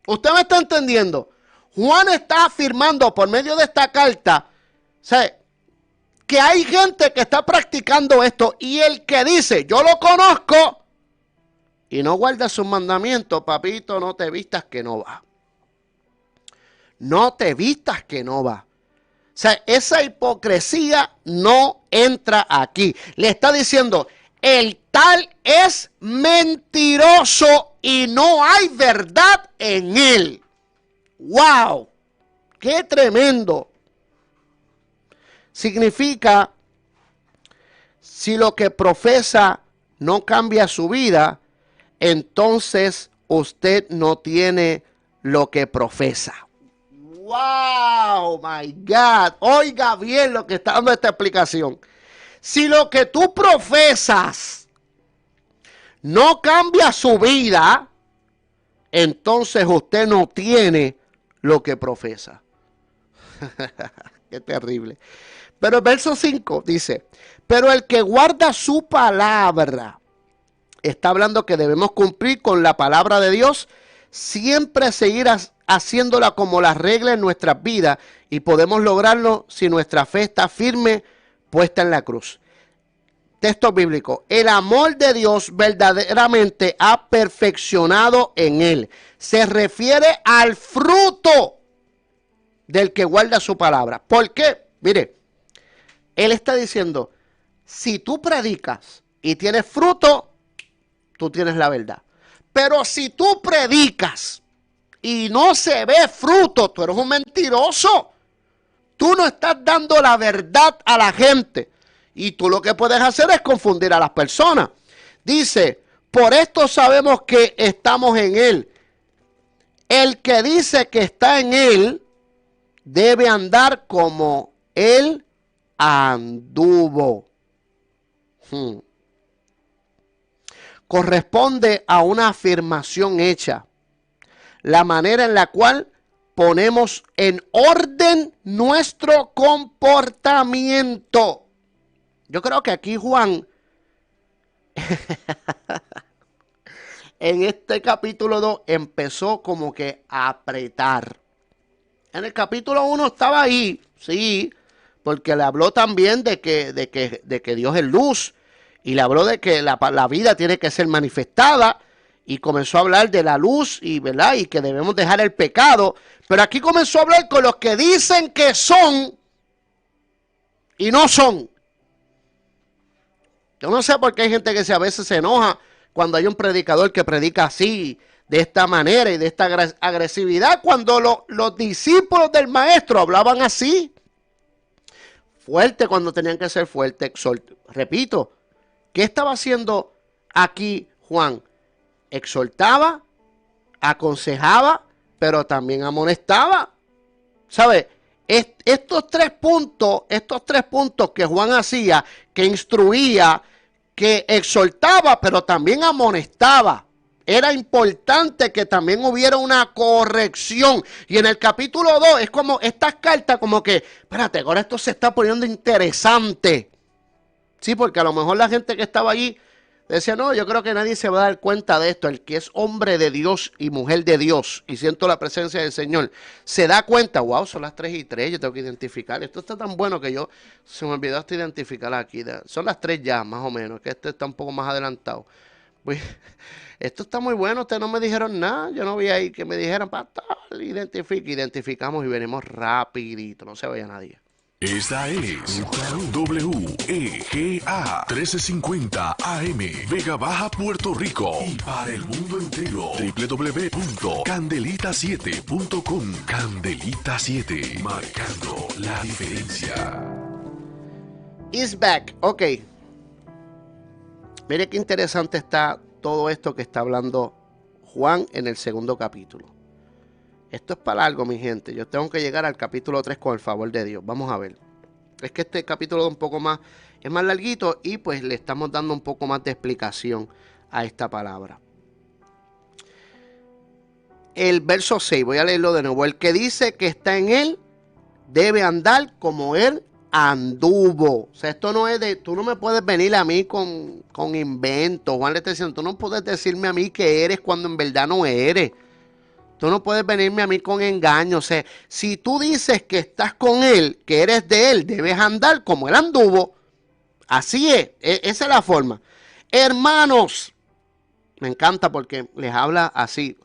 ¿Usted me está entendiendo? Juan está afirmando por medio de esta carta, o sea, que hay gente que está practicando esto, y el que dice, yo lo conozco, y no guarda sus mandamientos, papito, no te vistas que no va. No te vistas que no va. O sea, esa hipocresía no entra aquí. Le está diciendo, el tal es mentiroso y no hay verdad en él. ¡Wow! ¡Qué tremendo! Significa, si lo que profesa no cambia su vida, entonces usted no tiene lo que profesa. ¡Wow! ¡My God! Oiga bien lo que está dando esta explicación. Si lo que tú profesas no cambia su vida, entonces usted no tiene lo que profesa. Qué terrible. Pero el verso 5 dice, pero el que guarda su palabra, está hablando que debemos cumplir con la palabra de Dios, siempre seguir haciéndola como la regla en nuestras vidas, y podemos lograrlo si nuestra fe está firme, puesta en la cruz. Texto bíblico, el amor de Dios verdaderamente ha perfeccionado en él. Se refiere al fruto del que guarda su palabra. ¿Por qué? Mire, él está diciendo, si tú predicas y tienes fruto, tú tienes la verdad. Pero si tú predicas y no se ve fruto, tú eres un mentiroso. Tú no estás dando la verdad a la gente. Y tú lo que puedes hacer es confundir a las personas. Dice, por esto sabemos que estamos en Él. El que dice que está en Él debe andar como Él anduvo. Corresponde a una afirmación hecha. La manera en la cual ponemos en orden nuestro comportamiento. Yo creo que aquí Juan, en este capítulo 2, empezó como que a apretar. En el capítulo 1 estaba ahí, sí, porque le habló también de que Dios es luz. Y le habló de que la vida tiene que ser manifestada. Y comenzó a hablar de la luz y, ¿verdad? Y que debemos dejar el pecado. Pero aquí comenzó a hablar con los que dicen que son y no son. Yo no sé por qué hay gente que a veces se enoja cuando hay un predicador que predica así, de esta manera y de esta agresividad, cuando los discípulos del maestro hablaban así. Fuerte cuando tenían que ser fuertes. Repito, ¿qué estaba haciendo aquí Juan? Exhortaba, aconsejaba, pero también amonestaba. ¿Sabe? Estos tres puntos que Juan hacía, que instruía, que exhortaba, pero también amonestaba. Era importante que también hubiera una corrección. Y en el capítulo 2 es como estas cartas como que, espérate, ahora esto se está poniendo interesante. Sí, porque a lo mejor la gente que estaba allí decía, no, yo creo que nadie se va a dar cuenta de esto. El que es hombre de Dios y mujer de Dios y siento la presencia del Señor, se da cuenta, wow, son las 3:03, yo tengo que identificar. Esto está tan bueno que se me olvidó hasta identificar aquí. Son las 3 ya, más o menos, que este está un poco más adelantado. Pues, esto está muy bueno, ustedes no me dijeron nada, yo no vi ahí que me dijeran, pastor, identificamos y venimos rapidito, no se vaya nadie. Esta es WEGA 1350 AM, Vega Baja, Puerto Rico. Y para el mundo entero, www.candelita7.com. Candelita 7, marcando la diferencia. Is back, ok. Mire qué interesante está todo esto que está hablando Juan en el segundo capítulo. Esto es para largo, mi gente. Yo tengo que llegar al capítulo 3 con el favor de Dios. Vamos a ver. Es que este capítulo es un poco más, es más larguito y pues le estamos dando un poco más de explicación a esta palabra. El verso 6, voy a leerlo de nuevo. El que dice que está en Él debe andar como Él anduvo. O sea, esto no es de, tú no me puedes venir a mí con inventos. Juan le está diciendo, tú no puedes decirme a mí que eres cuando en verdad no eres. Tú no puedes venirme a mí con engaño. O sea, si tú dices que estás con Él, que eres de Él, debes andar como Él anduvo. Así es. Esa es la forma. Hermanos, me encanta porque les habla así.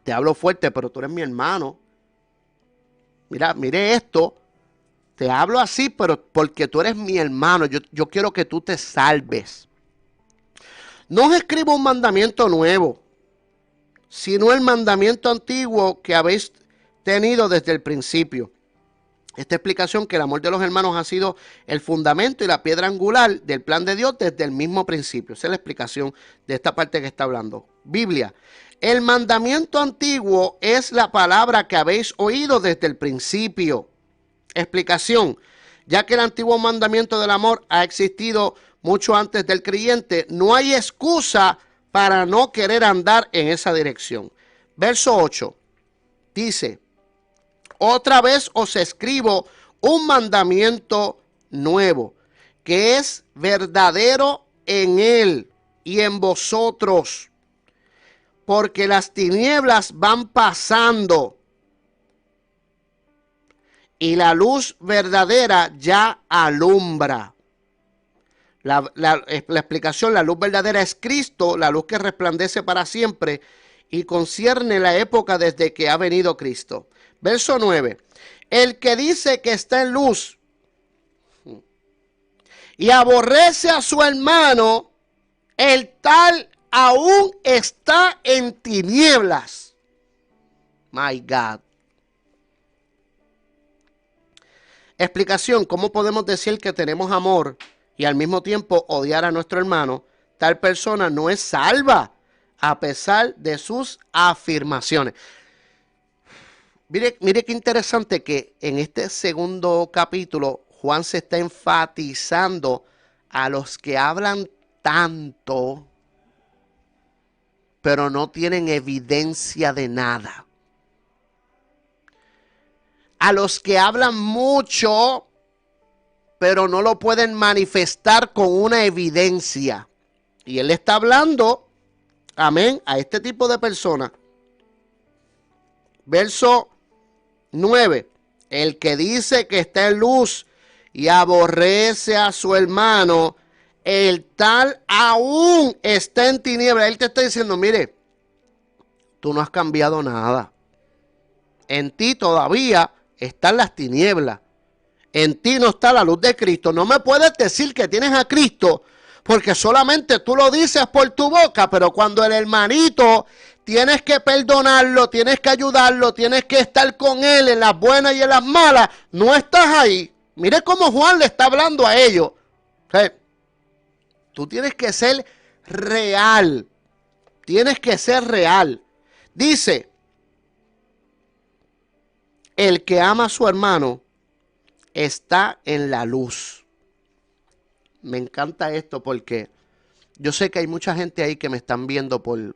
Te hablo fuerte, pero tú eres mi hermano. Mira, mire esto. Te hablo así, pero porque tú eres mi hermano. Yo quiero que tú te salves. No os escribo un mandamiento nuevo, sino el mandamiento antiguo que habéis tenido desde el principio. Esta explicación que el amor de los hermanos ha sido el fundamento y la piedra angular del plan de Dios desde el mismo principio. Esa es la explicación de esta parte que está hablando. Biblia. El mandamiento antiguo es la palabra que habéis oído desde el principio. Explicación. Ya que el antiguo mandamiento del amor ha existido mucho antes del creyente, no hay excusa para no querer andar en esa dirección. Verso 8 dice, otra vez os escribo un mandamiento nuevo, que es verdadero en Él y en vosotros, porque las tinieblas van pasando y la luz verdadera ya alumbra. La explicación, la luz verdadera es Cristo, la luz que resplandece para siempre y concierne la época desde que ha venido Cristo. Verso 9. El que dice que está en luz y aborrece a su hermano, el tal aún está en tinieblas. My God. Explicación: ¿cómo podemos decir que tenemos amor y al mismo tiempo odiar a nuestro hermano? Tal persona no es salva a pesar de sus afirmaciones. Mire qué interesante que en este segundo capítulo Juan se está enfatizando a los que hablan tanto, pero no tienen evidencia de nada. A los que hablan mucho, pero no lo pueden manifestar con una evidencia. Y él está hablando, amén, a este tipo de personas. Verso 9. El que dice que está en luz y aborrece a su hermano, el tal aún está en tinieblas. Él te está diciendo, mire, tú no has cambiado nada. En ti todavía están las tinieblas. En ti no está la luz de Cristo. No me puedes decir que tienes a Cristo porque solamente tú lo dices por tu boca, pero cuando el hermanito tienes que perdonarlo, tienes que ayudarlo, tienes que estar con él en las buenas y en las malas, no estás ahí. Mire cómo Juan le está hablando a ellos. O sea, tú tienes que ser real. Tienes que ser real. Dice, el que ama a su hermano está en la luz. Me encanta esto porque yo sé que hay mucha gente ahí que me están viendo por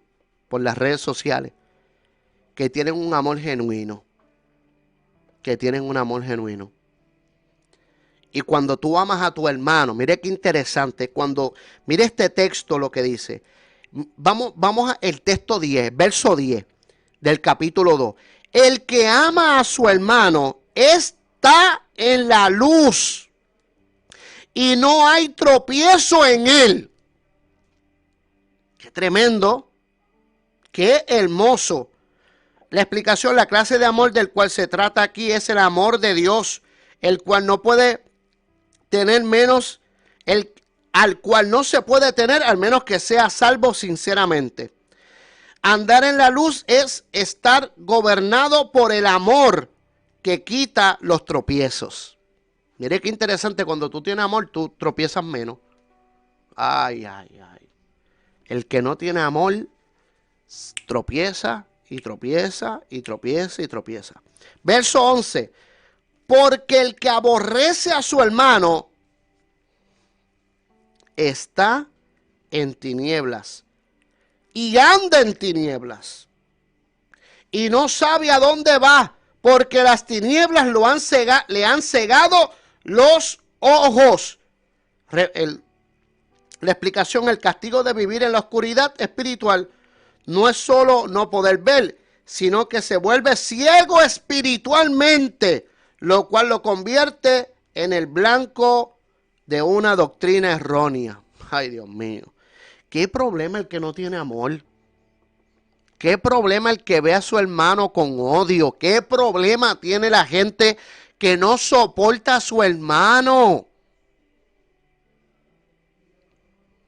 las redes sociales que tienen un amor genuino. Que tienen un amor genuino. Y cuando tú amas a tu hermano, mire qué interesante, mire este texto lo que dice. Vamos al texto 10, verso 10 del capítulo 2. El que ama a su hermano está en la luz y no hay tropiezo en él. Qué tremendo, qué hermoso. La explicación, la clase de amor del cual se trata aquí es el amor de Dios, el cual no puede tener menos, al cual no se puede tener al menos que sea salvo sinceramente. Andar en la luz es estar gobernado por el amor que quita los tropiezos. Mire qué interesante, cuando tú tienes amor, tú tropiezas menos. Ay, ay, ay. El que no tiene amor tropieza y tropieza y tropieza y tropieza. Verso 11. Porque el que aborrece a su hermano está en tinieblas y anda en tinieblas y no sabe a dónde va, porque las tinieblas le han cegado los ojos. La explicación, el castigo de vivir en la oscuridad espiritual no es solo no poder ver, sino que se vuelve ciego espiritualmente, lo cual lo convierte en el blanco de una doctrina errónea. Ay, Dios mío. ¿Qué problema el que no tiene amor? ¿Qué problema el que ve a su hermano con odio? ¿Qué problema tiene la gente que no soporta a su hermano?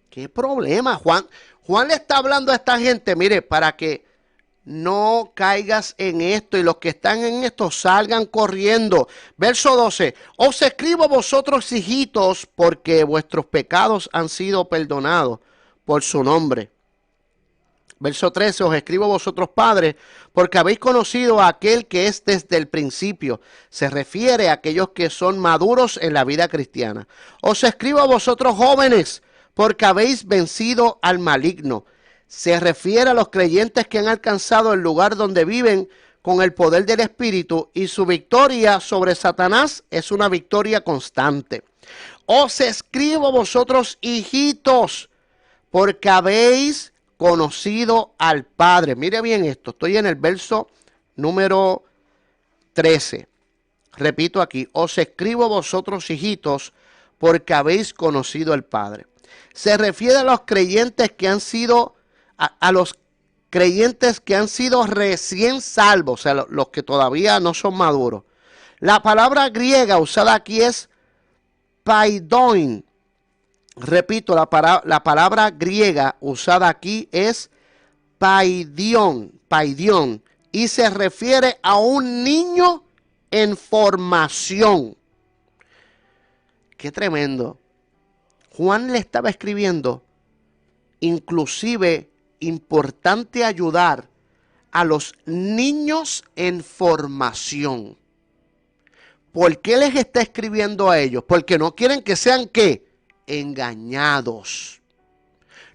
¿Qué problema? Juan le está hablando a esta gente, mire, para que no caigas en esto y los que están en esto salgan corriendo. Verso 12. Os escribo a vosotros, hijitos, porque vuestros pecados han sido perdonados por su nombre. Verso 13. Os escribo a vosotros, padres, porque habéis conocido a aquel que es desde el principio. Se refiere a aquellos que son maduros en la vida cristiana. Os escribo a vosotros, jóvenes, porque habéis vencido al maligno. Se refiere a los creyentes que han alcanzado el lugar donde viven con el poder del Espíritu, y su victoria sobre Satanás es una victoria constante. Os escribo a vosotros, hijitos, porque habéis conocido al Padre. Mire bien esto, estoy en el verso número 13. Repito aquí, os escribo a vosotros, hijitos, porque habéis conocido al Padre. Se refiere a los creyentes que han sido a los creyentes que han sido recién salvos, o sea, los que todavía no son maduros. La palabra griega usada aquí es paidoin. Repito, la palabra griega usada aquí es paidion, y se refiere a un niño en formación. qué tremendo. Juan le estaba escribiendo, inclusive importante ayudar a los niños en formación. ¿Por qué les está escribiendo a ellos? Porque no quieren que sean, ¿qué? Engañados.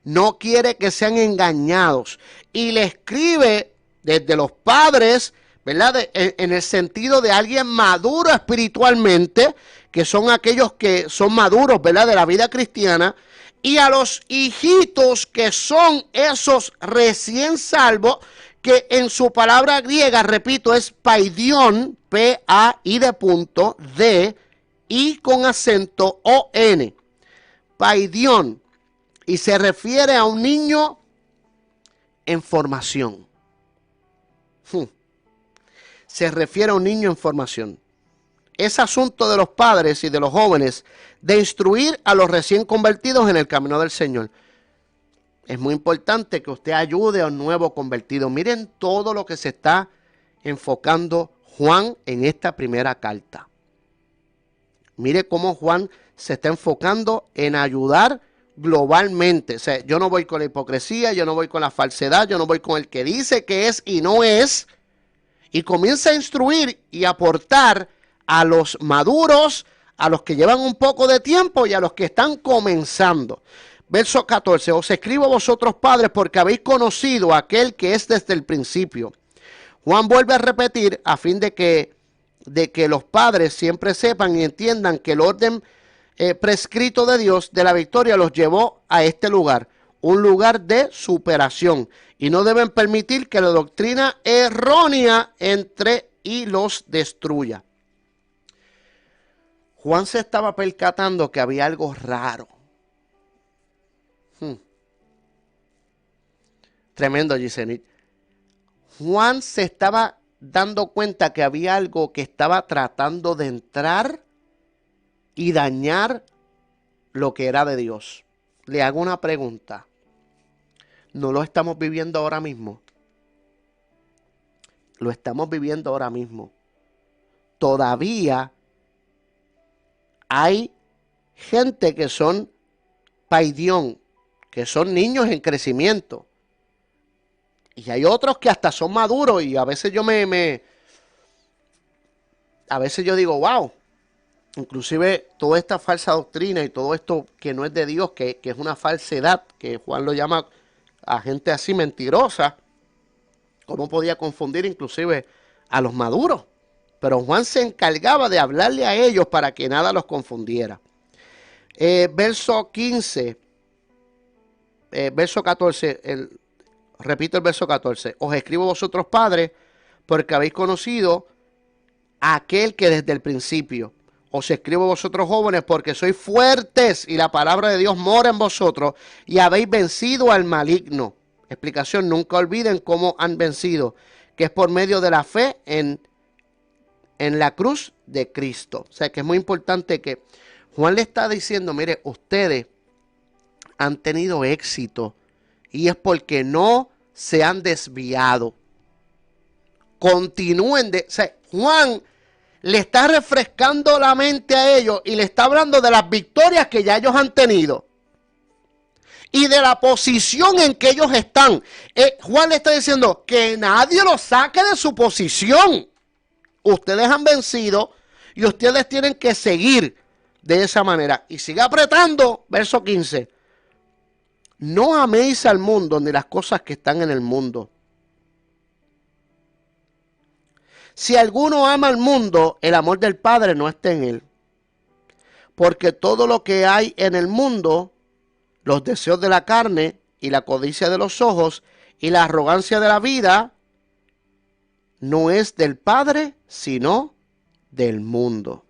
No quiere que sean engañados. Y le escribe desde los padres, ¿verdad? En el sentido de alguien maduro espiritualmente, que son aquellos que son maduros, ¿verdad? De la vida cristiana. Y a los hijitos, que son esos recién salvos, que en su palabra griega, repito, es paidión, P-A-I de punto, D, I con acento, O-N. Paidión. Y se refiere a un niño en formación. Se refiere a un niño en formación. Es asunto de los padres y de los jóvenes de instruir a los recién convertidos en el camino del Señor. Es muy importante que usted ayude a un nuevo convertido. Miren todo lo que se está enfocando Juan en esta primera carta. Mire cómo Juan se está enfocando en ayudar globalmente. O sea, yo no voy con la hipocresía, yo no voy con la falsedad, yo no voy con el que dice que es y no es. Y comienza a instruir y aportar a los maduros, a los que llevan un poco de tiempo y a los que están comenzando. Verso 14, os escribo a vosotros padres porque habéis conocido a aquel que es desde el principio. Juan vuelve a repetir a fin de que los padres siempre sepan y entiendan que el orden prescrito de Dios de la victoria los llevó a este lugar, un lugar de superación, y no deben permitir que la doctrina errónea entre y los destruya. Juan se estaba percatando que había algo raro. Tremendo, Gisenit. Juan se estaba dando cuenta que había algo que estaba tratando de entrar y dañar lo que era de Dios. Le hago una pregunta. ¿No lo estamos viviendo ahora mismo? Lo estamos viviendo ahora mismo. Todavía hay gente que son paidión, que son niños en crecimiento. Y hay otros que hasta son maduros y a veces yo a veces yo digo, wow, inclusive toda esta falsa doctrina y todo esto que no es de Dios, que es una falsedad, que Juan lo llama a gente así mentirosa, ¿cómo podía confundir inclusive a los maduros? Pero Juan se encargaba de hablarle a ellos para que nada los confundiera. Verso 15, verso 14, repito el verso 14. Os escribo vosotros padres porque habéis conocido a aquel que desde el principio. Os escribo vosotros jóvenes porque sois fuertes y la palabra de Dios mora en vosotros y habéis vencido al maligno. Explicación, nunca olviden cómo han vencido, que es por medio de la fe en la cruz de Cristo. O sea que es muy importante que Juan le está diciendo, mire, ustedes han tenido éxito y es porque no se han desviado. Continúen o sea, Juan le está refrescando la mente a ellos y le está hablando de las victorias que ya ellos han tenido y de la posición en que ellos están. Juan le está diciendo que nadie los saque de su posición. Ustedes han vencido y ustedes tienen que seguir de esa manera. Y sigue apretando, verso 15. No améis al mundo ni las cosas que están en el mundo. Si alguno ama al mundo, el amor del Padre no está en él. Porque todo lo que hay en el mundo, los deseos de la carne y la codicia de los ojos y la arrogancia de la vida, no es del Padre, sino del mundo.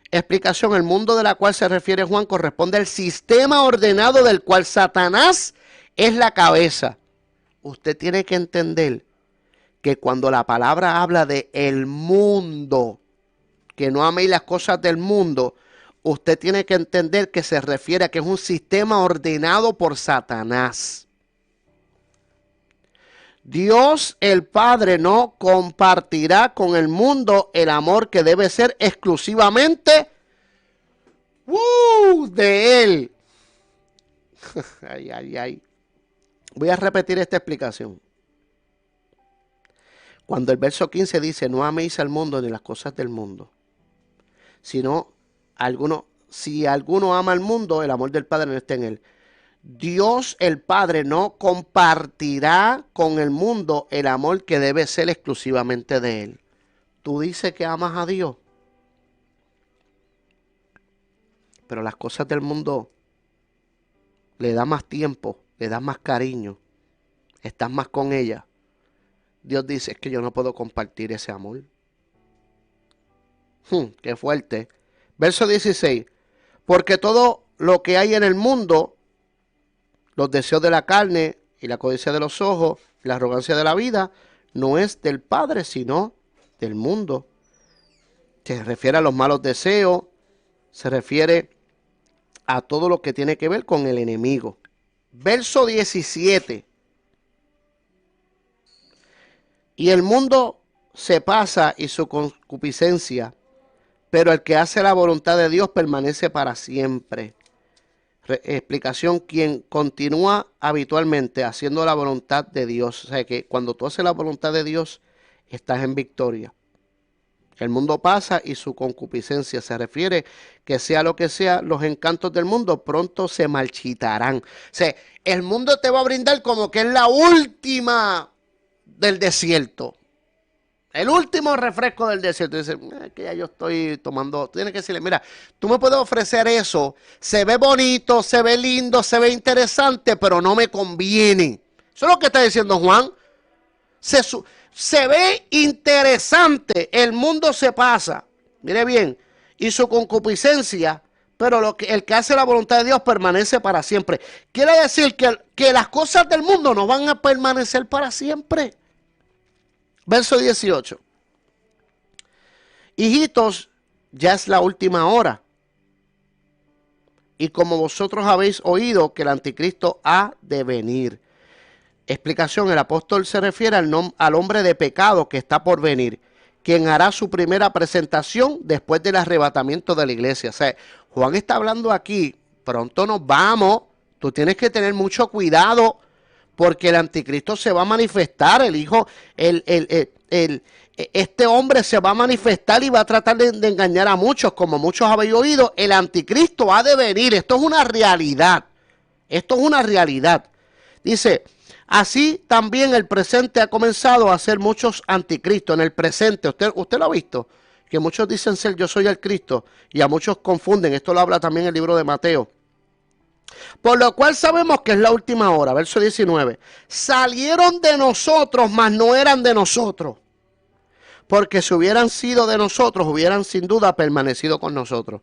Explicación, el mundo de la cual se refiere Juan corresponde al sistema ordenado del cual Satanás es la cabeza. Usted tiene que entender que cuando la palabra habla de el mundo, que no améis las cosas del mundo, usted tiene que entender que se refiere a que es un sistema ordenado por Satanás. Dios el Padre no compartirá con el mundo el amor que debe ser exclusivamente De Él. Ay, ay, ay. Voy a repetir esta explicación. Cuando el verso 15 dice, no améis al mundo ni las cosas del mundo, sino si alguno ama al mundo, el amor del Padre no está en él. Dios el Padre no compartirá con el mundo el amor que debe ser exclusivamente de Él. Tú dices que amas a Dios, pero las cosas del mundo le da más tiempo, le da más cariño, estás más con ella. Dios dice, es que yo no puedo compartir ese amor. Qué fuerte. Verso 16. Porque todo lo que hay en el mundo, los deseos de la carne y la codicia de los ojos y la arrogancia de la vida, no es del Padre, sino del mundo. Se refiere a los malos deseos, se refiere a todo lo que tiene que ver con el enemigo. Verso 17. Y el mundo se pasa y su concupiscencia, pero el que hace la voluntad de Dios permanece para siempre. Explicación, quien continúa habitualmente haciendo la voluntad de Dios. O sea que cuando tú haces la voluntad de Dios, estás en victoria. El mundo pasa y su concupiscencia, se refiere que sea lo que sea, los encantos del mundo pronto se marchitarán. O sea, el mundo te va a brindar como que es la última del desierto. El último refresco del desierto. Dice, que ya yo estoy tomando. Tienes que decirle, mira, tú me puedes ofrecer eso. Se ve bonito, se ve lindo, se ve interesante, pero no me conviene. Eso es lo que está diciendo Juan. Se ve interesante, el mundo se pasa. Mire bien, y su concupiscencia, pero el que hace la voluntad de Dios permanece para siempre. Quiere decir que las cosas del mundo no van a permanecer para siempre. Verso 18. Hijitos, ya es la última hora. Y como vosotros habéis oído que el anticristo ha de venir. Explicación, el apóstol se refiere al hombre de pecado que está por venir, quien hará su primera presentación después del arrebatamiento de la iglesia. O sea, Juan está hablando aquí, pronto nos vamos, tú tienes que tener mucho cuidado, porque el anticristo se va a manifestar, este hombre se va a manifestar y va a tratar de engañar a muchos, como muchos habéis oído, el anticristo ha de venir, esto es una realidad, Dice, así también el presente ha comenzado a hacer muchos anticristos, en el presente, usted lo ha visto, que muchos dicen ser yo soy el Cristo, y a muchos confunden, esto lo habla también el libro de Mateo. Por lo cual sabemos que es la última hora. Verso 19. Salieron de nosotros, mas no eran de nosotros. Porque si hubieran sido de nosotros, hubieran sin duda permanecido con nosotros.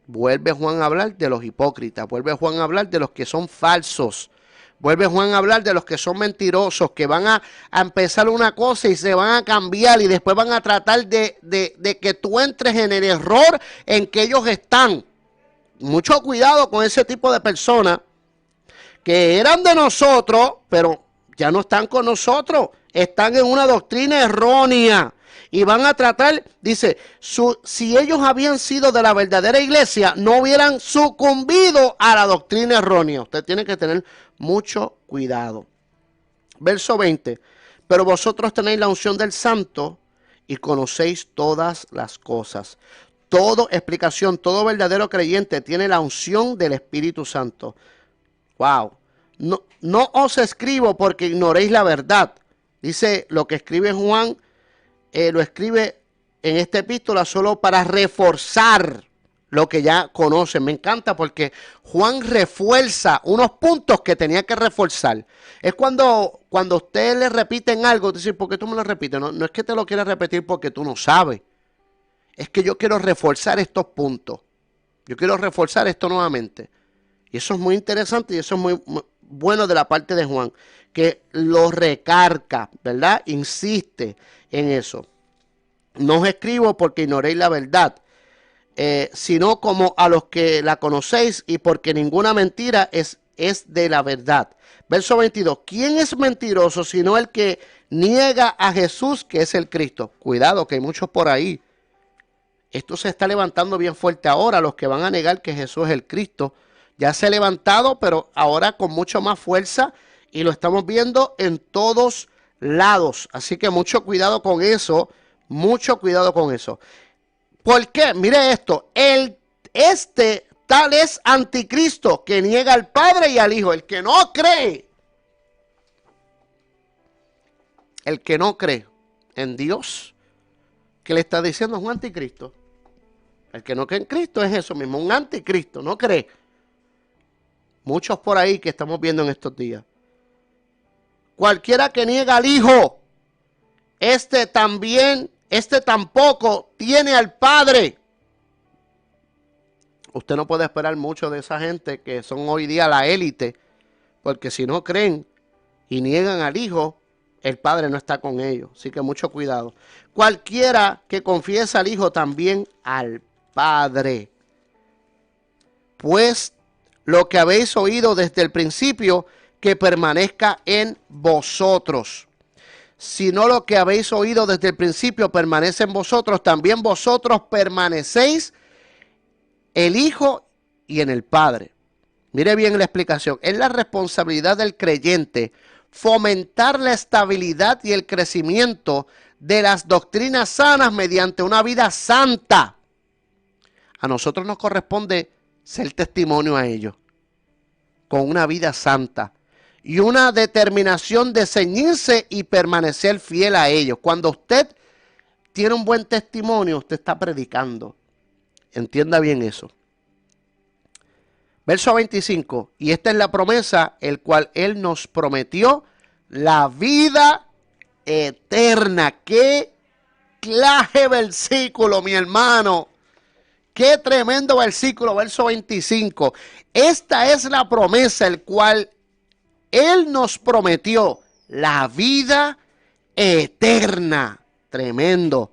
Vuelve Juan a hablar de los hipócritas. Vuelve Juan a hablar de los que son falsos. Vuelve Juan a hablar de los que son mentirosos, que van a empezar una cosa y se van a cambiar y después van a tratar de que tú entres en el error en que ellos están. Mucho cuidado con ese tipo de personas que eran de nosotros, pero ya no están con nosotros. Están en una doctrina errónea y van a tratar, dice, si ellos habían sido de la verdadera iglesia, no hubieran sucumbido a la doctrina errónea. Usted tiene que tener mucho cuidado. Verso 20. Pero vosotros tenéis la unción del Santo y conocéis todas las cosas. Todo verdadero creyente tiene la unción del Espíritu Santo. Wow. No os escribo porque ignoréis la verdad. Dice lo que escribe Juan, lo escribe en esta epístola solo para reforzar lo que ya conocen. Me encanta porque Juan refuerza unos puntos que tenía que reforzar. Es cuando usted le repiten algo, dice, ¿por qué tú me lo repites? No es que te lo quieras repetir porque tú no sabes. Es que yo quiero reforzar estos puntos. Yo quiero reforzar esto nuevamente. Y eso es muy interesante y eso es muy bueno de la parte de Juan, que lo recarga, ¿verdad? Insiste en eso. No os escribo porque ignoréis la verdad, sino como a los que la conocéis y porque ninguna mentira es de la verdad. Verso 22. ¿Quién es mentiroso sino el que niega a Jesús que es el Cristo? Cuidado que hay muchos por ahí Esto se está levantando bien fuerte ahora. Los que van a negar que Jesús es el Cristo, ya se ha levantado, pero ahora con mucho más fuerza y lo estamos viendo en todos lados. Así que mucho cuidado con eso, mucho cuidado con eso. ¿Por qué? Mire esto, tal es anticristo que niega al Padre y al Hijo. El que no cree en Dios, ¿qué le está diciendo? Es un anticristo. El que no cree en Cristo es eso mismo, un anticristo, no cree. Muchos por ahí que estamos viendo en estos días. Cualquiera que niega al Hijo, este tampoco tiene al Padre. Usted no puede esperar mucho de esa gente que son hoy día la élite, porque si no creen y niegan al Hijo, el Padre no está con ellos. Así que mucho cuidado. Cualquiera que confiesa al Hijo, también al Padre. Pues lo que habéis oído desde el principio, que permanezca en vosotros. Si no lo que habéis oído desde el principio permanece en vosotros, también vosotros permanecéis el Hijo y en el Padre. Mire bien la explicación. Es la responsabilidad del creyente fomentar la estabilidad y el crecimiento de las doctrinas sanas mediante una vida santa. A nosotros nos corresponde ser testimonio a ellos, con una vida santa y una determinación de ceñirse y permanecer fiel a ellos. Cuando usted tiene un buen testimonio, usted está predicando. Entienda bien eso. Verso 25. Y esta es la promesa, el cual Él nos prometió, la vida eterna. ¡Qué clase versículo, mi hermano! ¡Qué tremendo versículo! Verso 25. Esta es la promesa, el cual Él nos prometió, la vida eterna. Tremendo.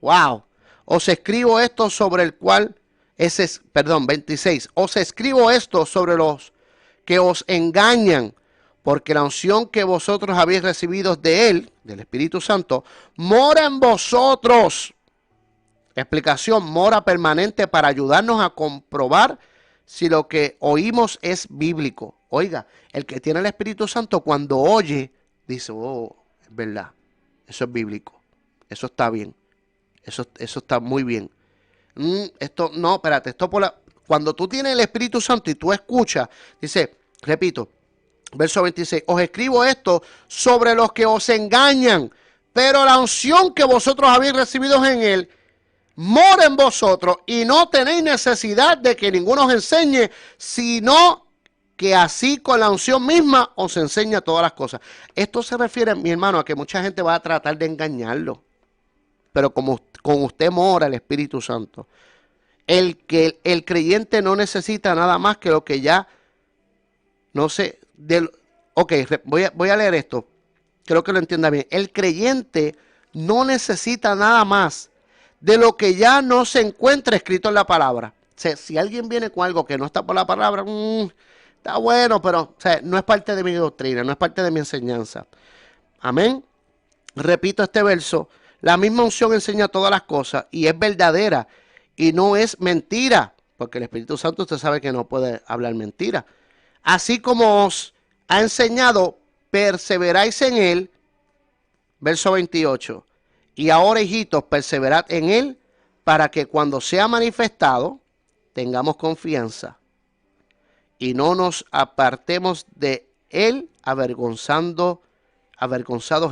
¡Wow! Os escribo esto sobre el cual, 26. Os escribo esto sobre los que os engañan, porque la unción que vosotros habéis recibido de Él, del Espíritu Santo, mora en vosotros. Explicación, mora permanente para ayudarnos a comprobar si lo que oímos es bíblico. Oiga, el que tiene el Espíritu Santo cuando oye, dice, oh, es verdad, eso es bíblico, eso está bien. Eso está muy bien. Esto, no, espérate, cuando tú tienes el Espíritu Santo y tú escuchas, dice, repito, verso 26, os escribo esto sobre los que os engañan, pero la unción que vosotros habéis recibido en Él, mora en vosotros y no tenéis necesidad de que ninguno os enseñe, sino que así con la unción misma os enseña todas las cosas. Esto se refiere, mi hermano, a que mucha gente va a tratar de engañarlo. Pero como con usted mora el Espíritu Santo, el creyente no necesita nada más que lo que ya, no sé, voy a leer esto, creo que lo entienda bien. El creyente no necesita nada más de lo que ya no se encuentra escrito en la palabra. O sea, si alguien viene con algo que no está por la palabra, está bueno, pero o sea, no es parte de mi doctrina, no es parte de mi enseñanza. Amén. Repito este verso. La misma unción enseña todas las cosas y es verdadera y no es mentira, porque el Espíritu Santo usted sabe que no puede hablar mentira. Así como os ha enseñado, perseveráis en Él, verso 28. Y ahora, hijitos, perseverad en Él para que cuando sea manifestado tengamos confianza y no nos apartemos de Él avergonzados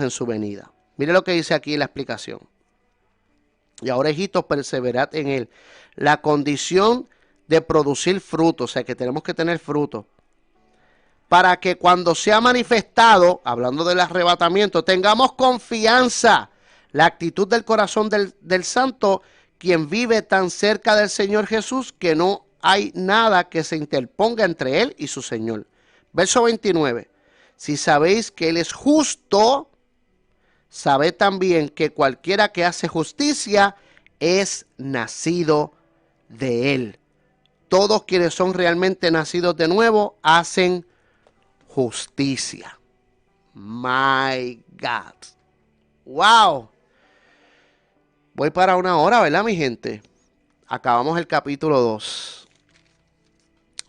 en su venida. Mire lo que dice aquí la explicación. Y ahora, hijitos, perseverad en Él. La condición de producir fruto, o sea que tenemos que tener fruto, para que cuando sea manifestado, hablando del arrebatamiento, tengamos confianza. La actitud del corazón del santo, quien vive tan cerca del Señor Jesús, que no hay nada que se interponga entre Él y su Señor. Verso 29. Si sabéis que Él es justo, sabed también que cualquiera que hace justicia es nacido de Él. Todos quienes son realmente nacidos de nuevo hacen justicia. My God. Wow. Voy para una hora, ¿verdad, mi gente? acabamos el capítulo 2.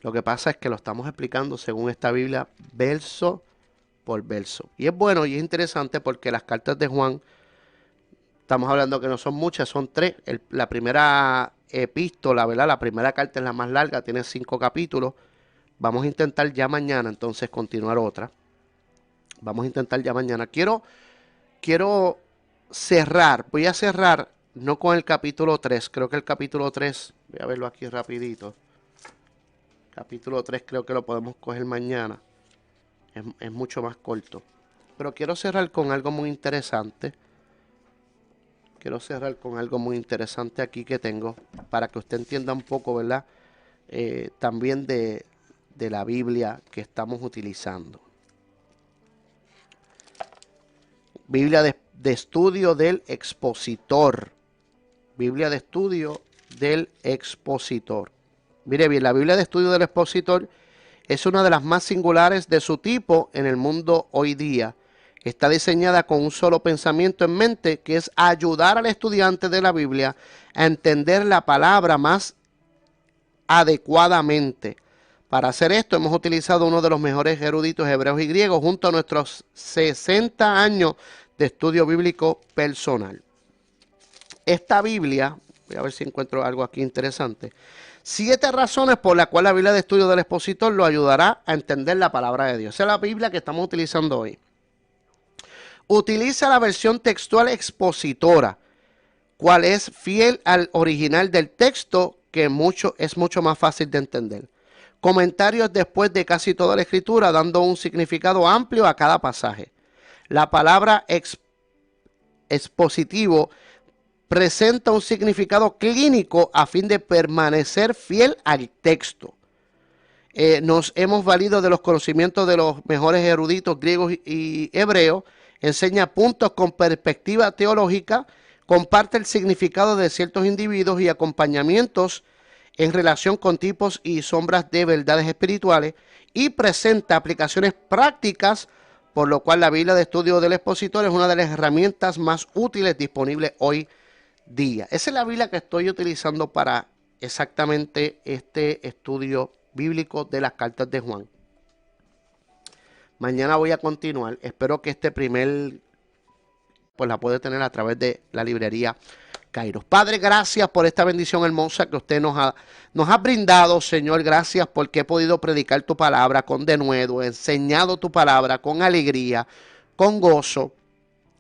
Lo que pasa es que lo estamos explicando según esta Biblia, verso por verso. Y es bueno y es interesante porque las cartas de Juan, estamos hablando que no son muchas, son 3. La primera epístola, ¿verdad? La primera carta es la más larga, tiene 5 capítulos. Vamos a intentar ya mañana entonces continuar otra. Vamos a intentar ya mañana. Quiero cerrar, voy a cerrar no con el capítulo 3, creo que el capítulo 3, voy a verlo aquí rapidito. Capítulo 3 creo que lo podemos coger mañana. Es mucho más corto. Pero quiero cerrar con algo muy interesante. Quiero cerrar con algo muy interesante aquí que tengo, para que usted entienda un poco, ¿verdad? También de la Biblia que estamos utilizando. Biblia de estudio del expositor. Biblia de estudio del expositor. Mire bien, la Biblia de estudio del expositor es una de las más singulares de su tipo en el mundo hoy día. Está diseñada con un solo pensamiento en mente, que es ayudar al estudiante de la Biblia a entender la palabra más adecuadamente. Para hacer esto hemos utilizado uno de los mejores eruditos hebreos y griegos junto a nuestros 60 años de estudio bíblico personal. Esta Biblia, voy a ver si encuentro algo aquí interesante. 7 razones por las cuales la Biblia de estudio del expositor lo ayudará a entender la palabra de Dios. Esa es la Biblia que estamos utilizando hoy. Utiliza la versión textual expositora, cual es fiel al original del texto, que es mucho más fácil de entender. Comentarios después de casi toda la escritura, dando un significado amplio a cada pasaje. La palabra expositivo presenta un significado clínico a fin de permanecer fiel al texto. Nos hemos valido de los conocimientos de los mejores eruditos griegos y hebreos. Enseña puntos con perspectiva teológica, comparte el significado de ciertos individuos y acompañamientos en relación con tipos y sombras de verdades espirituales, y presenta aplicaciones prácticas, por lo cual la Biblia de estudio del expositor es una de las herramientas más útiles disponibles hoy día. Esa es la Biblia que estoy utilizando para exactamente este estudio bíblico de las cartas de Juan. Mañana voy a continuar. Espero que este primer, pues la puede tener a través de la librería Kairos. Padre, gracias por esta bendición hermosa que usted nos ha brindado, Señor. Gracias porque he podido predicar tu palabra con denuedo, he enseñado tu palabra con alegría, con gozo.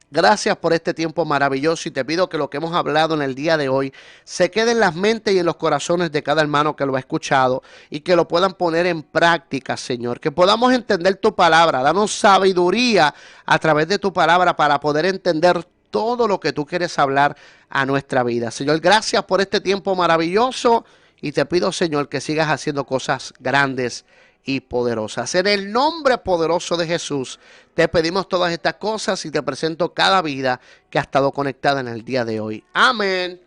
Gracias por este tiempo maravilloso, y te pido que lo que hemos hablado en el día de hoy se quede en las mentes y en los corazones de cada hermano que lo ha escuchado, y que lo puedan poner en práctica, Señor. Que podamos entender tu palabra. Danos sabiduría a través de tu palabra para poder entender todo lo que tú quieres hablar a nuestra vida. Señor, gracias por este tiempo maravilloso, y te pido, Señor, que sigas haciendo cosas grandes y poderosas. En el nombre poderoso de Jesús te pedimos todas estas cosas, y te presento cada vida que ha estado conectada en el día de hoy. Amén.